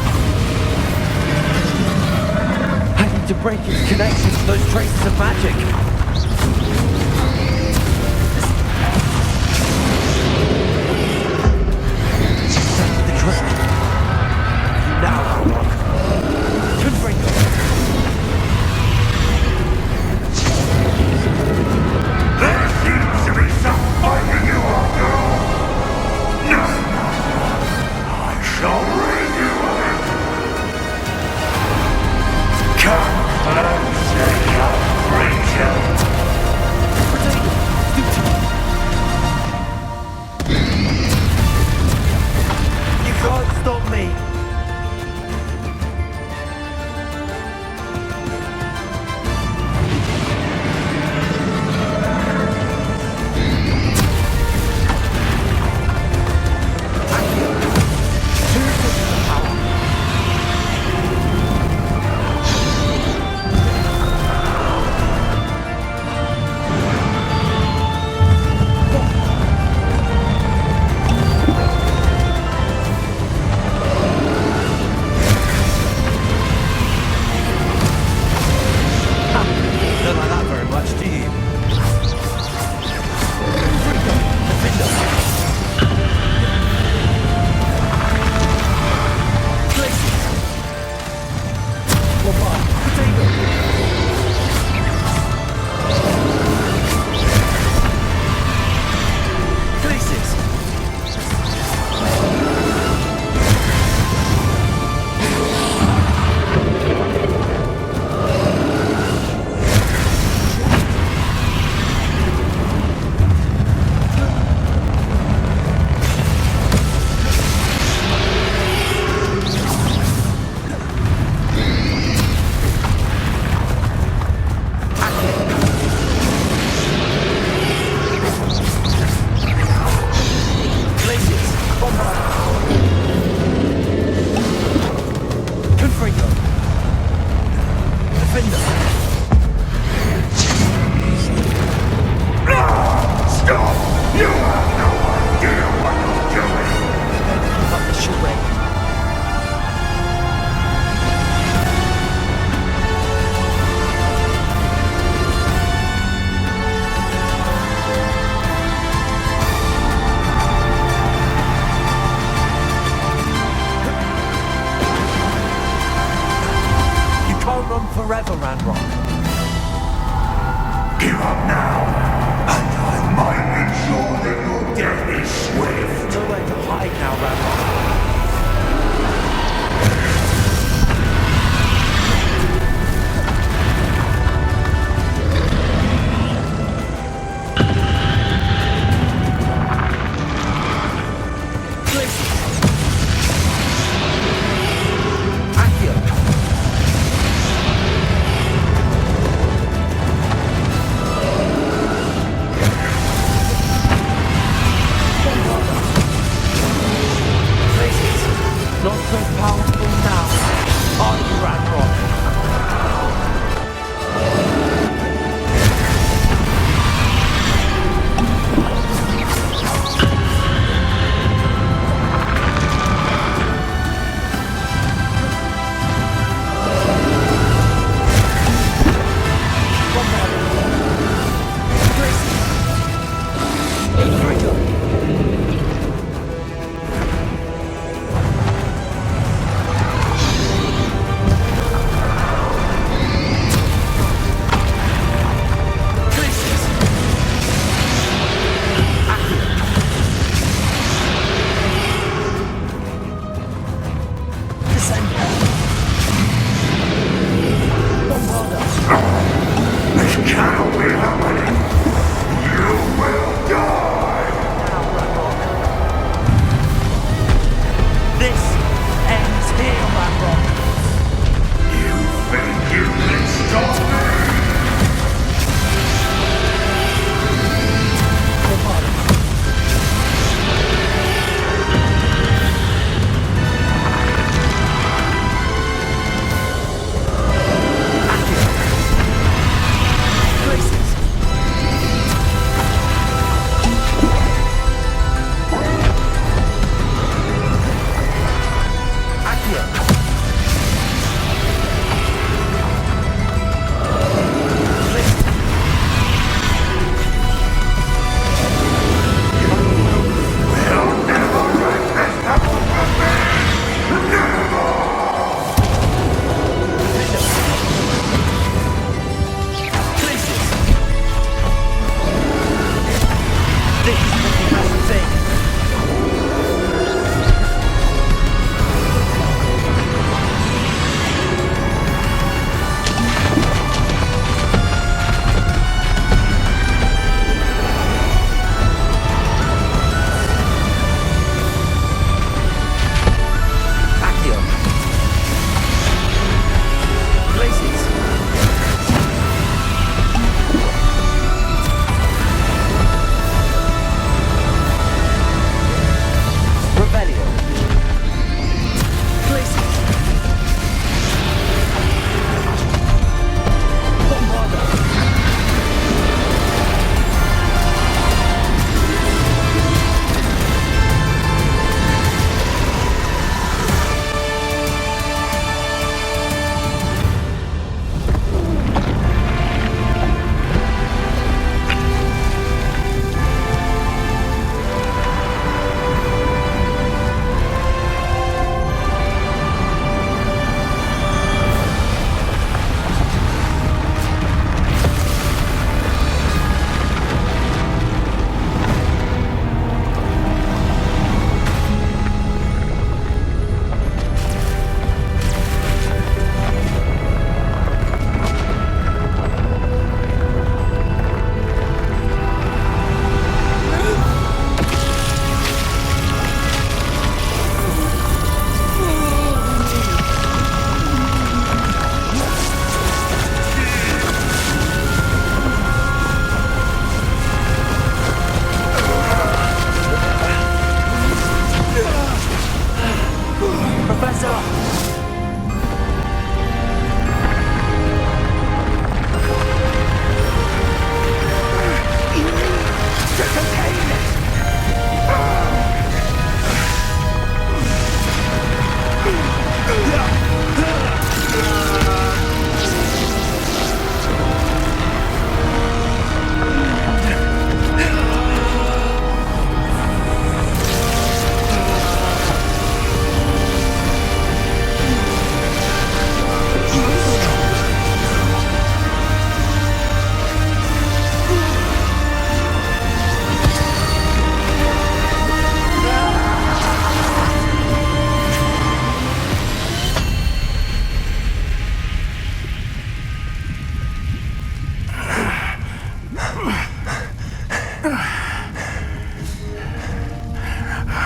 I need to break these connections, those traces of magic. Now, Rock. Couldn't break them. There seems to be some fight in you after all. No!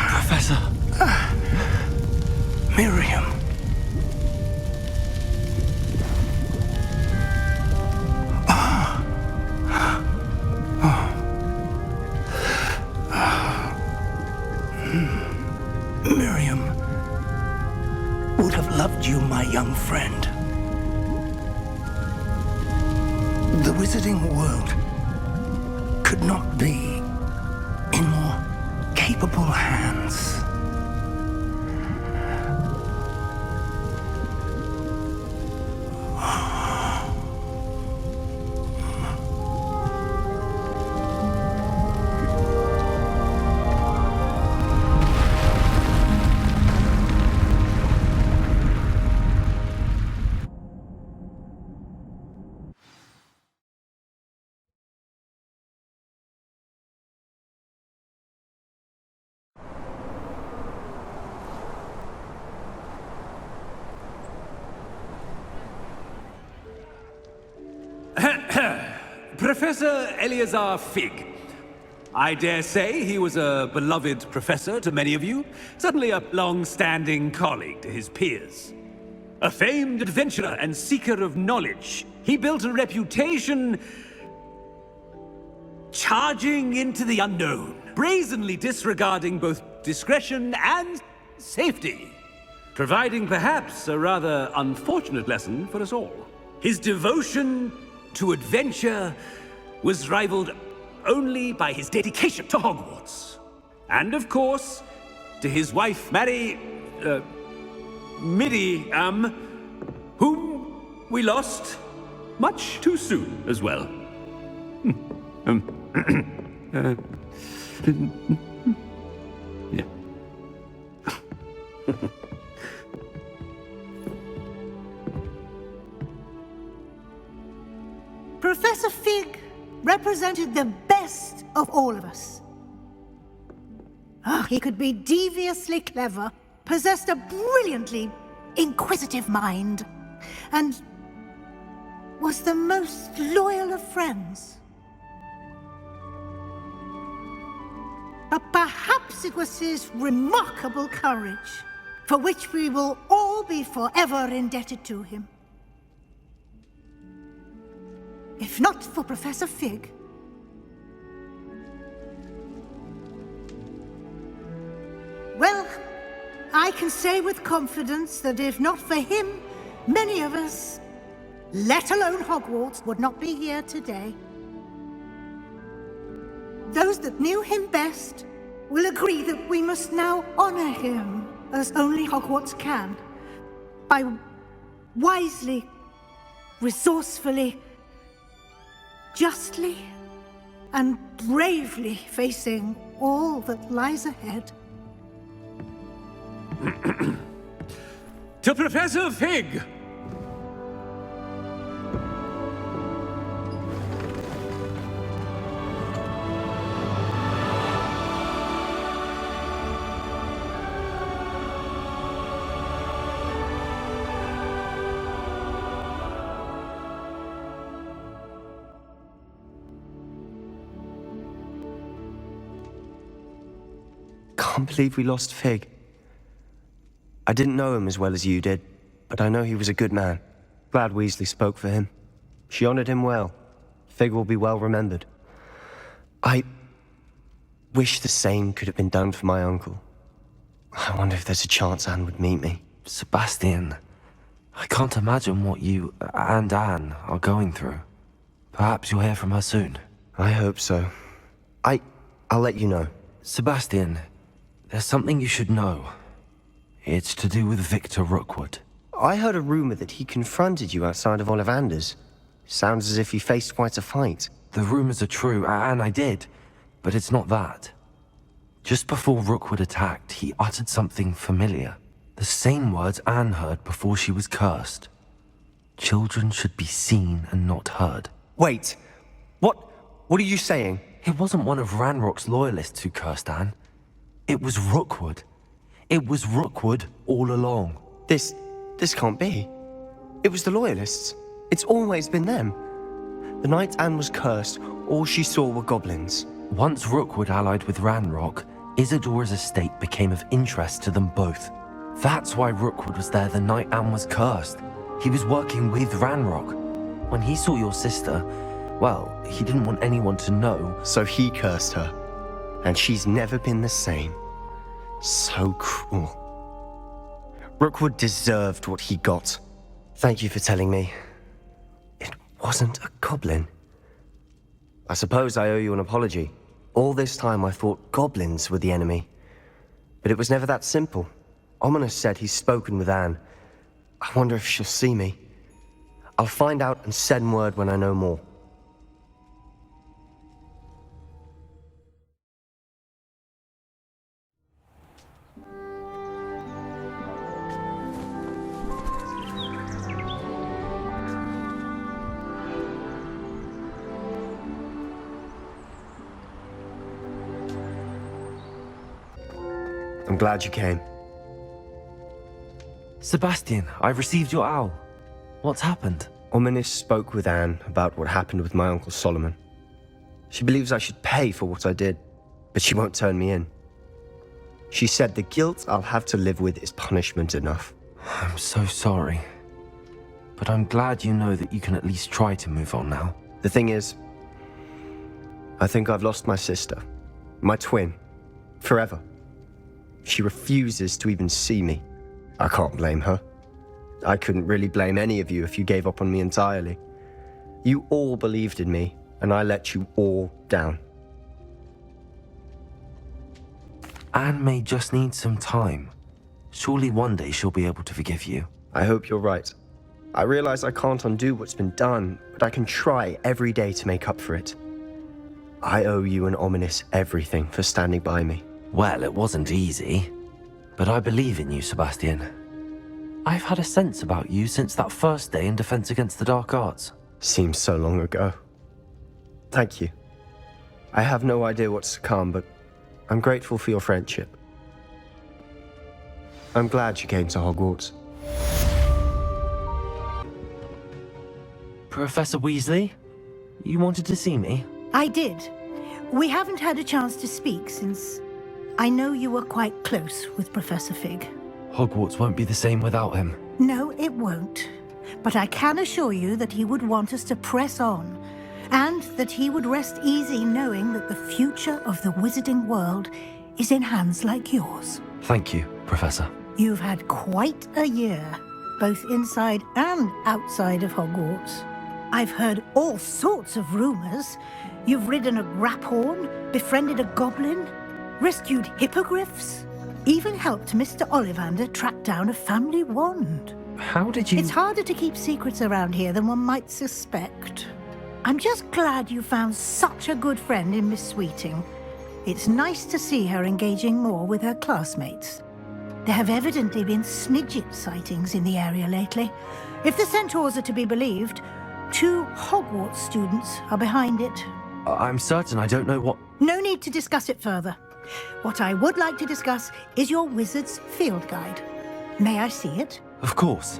Professor. Miriam. Miriam would have loved you, my young friend. The wizarding world could not be in more capable hands. Professor Eleazar Fig. I dare say he was a beloved professor to many of you, certainly a long-standing colleague to his peers. A famed adventurer and seeker of knowledge, he built a reputation charging into the unknown, brazenly disregarding both discretion and safety, providing perhaps a rather unfortunate lesson for us all. His devotion to adventure was rivaled only by his dedication to Hogwarts. And of course, to his wife, Miriam, whom we lost much too soon as well. Yeah. Professor Fig represented the best of all of us. He could be deviously clever, possessed a brilliantly inquisitive mind, and was the most loyal of friends. But perhaps it was his remarkable courage, for which we will all be forever indebted to him. If not for Professor Fig, well, I can say with confidence that if not for him, many of us, let alone Hogwarts, would not be here today. Those that knew him best will agree that we must now honor him as only Hogwarts can, by wisely, resourcefully, justly and bravely facing all that lies ahead. To Professor Fig! Can't believe we lost Fig. I didn't know him as well as you did, but I know he was a good man. Glad Weasley spoke for him. She honored him well. Fig will be well remembered. I wish the same could have been done for my uncle. I wonder if there's a chance Anne would meet me. Sebastian, I can't imagine what you and Anne are going through. Perhaps you'll hear from her soon. I hope so. I'll let you know. Sebastian, there's something you should know. It's to do with Victor Rookwood. I heard a rumor that he confronted you outside of Ollivander's. Sounds as if he faced quite a fight. The rumors are true, and I did, but it's not that. Just before Rookwood attacked, he uttered something familiar. The same words Anne heard before she was cursed. Children should be seen and not heard. Wait, what are you saying? It wasn't one of Ranrock's loyalists who cursed Anne. It was Rookwood. It was Rookwood all along. This can't be. It was the loyalists. It's always been them. The night Anne was cursed, all she saw were goblins. Once Rookwood allied with Ranrock, Isadora's estate became of interest to them both. That's why Rookwood was there the night Anne was cursed. He was working with Ranrock. When he saw your sister, well, he didn't want anyone to know. So he cursed her. And she's never been the same. So cruel. Rookwood deserved what he got. Thank you for telling me. It wasn't a goblin. I suppose I owe you an apology. All this time I thought goblins were the enemy. But it was never that simple. Ominous said he's spoken with Anne. I wonder if she'll see me. I'll find out and send word when I know more. I'm glad you came. Sebastian, I've received your owl. What's happened? Ominous spoke with Anne about what happened with my Uncle Solomon. She believes I should pay for what I did, but she won't turn me in. She said the guilt I'll have to live with is punishment enough. I'm so sorry. But I'm glad you know that you can at least try to move on now. The thing is, I think I've lost my sister, my twin, forever. She refuses to even see me. I can't blame her. I couldn't really blame any of you if you gave up on me entirely. You all believed in me, and I let you all down. Anne may just need some time. Surely one day she'll be able to forgive you. I hope you're right. I realize I can't undo what's been done, but I can try every day to make up for it. I owe you and Ominous everything for standing by me. Well, it wasn't easy, but I believe in you, Sebastian. I've had a sense about you since that first day in Defense Against the Dark Arts. Seems so long ago. Thank you. I have no idea what's to come, but I'm grateful for your friendship. I'm glad you came to Hogwarts. Professor Weasley, you wanted to see me? I did. We haven't had a chance to speak since I know you were quite close with Professor Fig. Hogwarts won't be the same without him. No, it won't. But I can assure you that he would want us to press on, and that he would rest easy knowing that the future of the wizarding world is in hands like yours. Thank you, Professor. You've had quite a year, both inside and outside of Hogwarts. I've heard all sorts of rumors. You've ridden a graphorn, befriended a goblin, rescued hippogriffs, even helped Mr. Ollivander track down a family wand. How did you... It's harder to keep secrets around here than one might suspect. I'm just glad you found such a good friend in Miss Sweeting. It's nice to see her engaging more with her classmates. There have evidently been Snidget sightings in the area lately. If the centaurs are to be believed, 2 Hogwarts students are behind it. I'm certain I don't know what... No need to discuss it further. What I would like to discuss is your wizard's field guide. May I see it? Of course.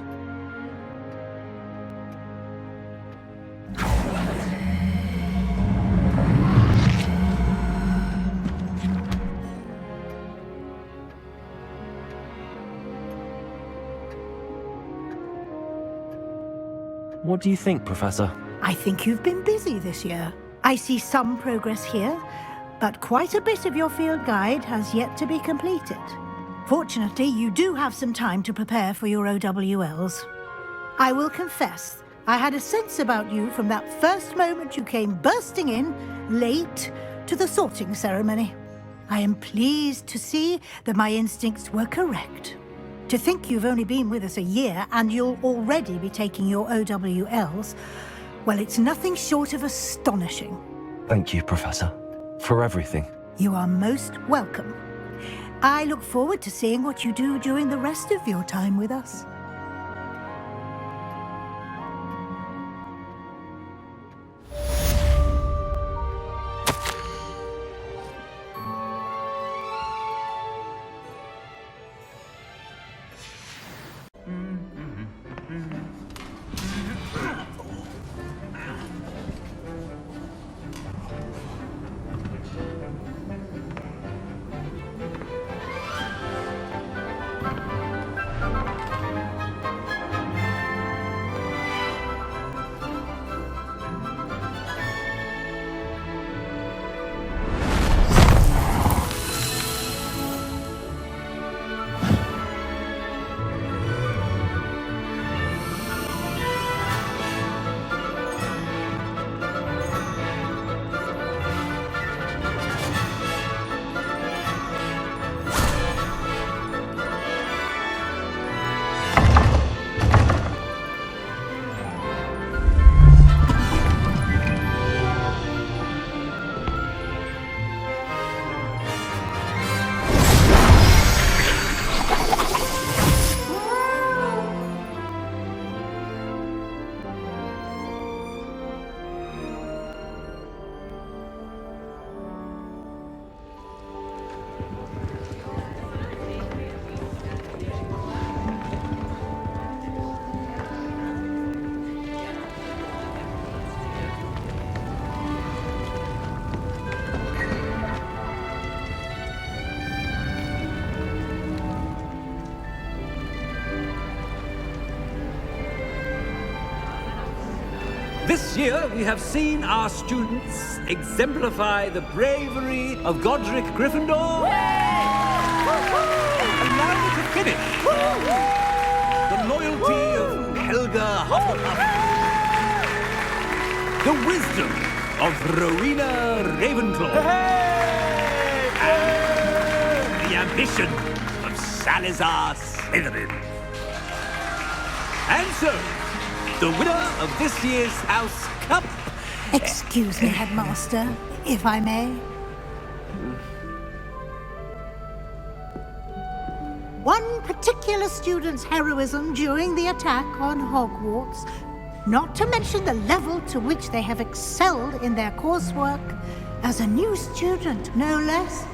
What do you think, Professor? I think you've been busy this year. I see some progress here, but quite a bit of your field guide has yet to be completed. Fortunately, you do have some time to prepare for your OWLs. I will confess, I had a sense about you from that first moment you came bursting in, late, to the sorting ceremony. I am pleased to see that my instincts were correct. To think you've only been with us a year and you'll already be taking your OWLs, well, it's nothing short of astonishing. Thank you, Professor, for everything. You are most welcome. I look forward to seeing what you do during the rest of your time with us. This year, we have seen our students exemplify the bravery of Godric Gryffindor. Allow me to finish. The loyalty of Helga Hufflepuff. The wisdom of Rowena Ravenclaw. And the ambition of Salazar Slytherin. And so, the winner of this year's House Cup... Excuse me, Headmaster, if I may. One particular student's heroism during the attack on Hogwarts, not to mention the level to which they have excelled in their coursework, as a new student, no less.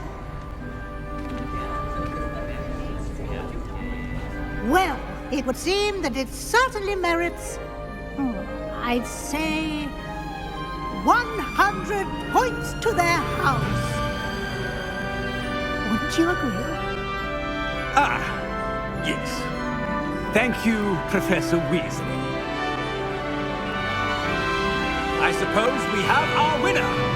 Well, it would seem that it certainly merits, I'd say, 100 points to their house. Wouldn't you agree? Ah, yes. Thank you, Professor Weasley. I suppose we have our winner.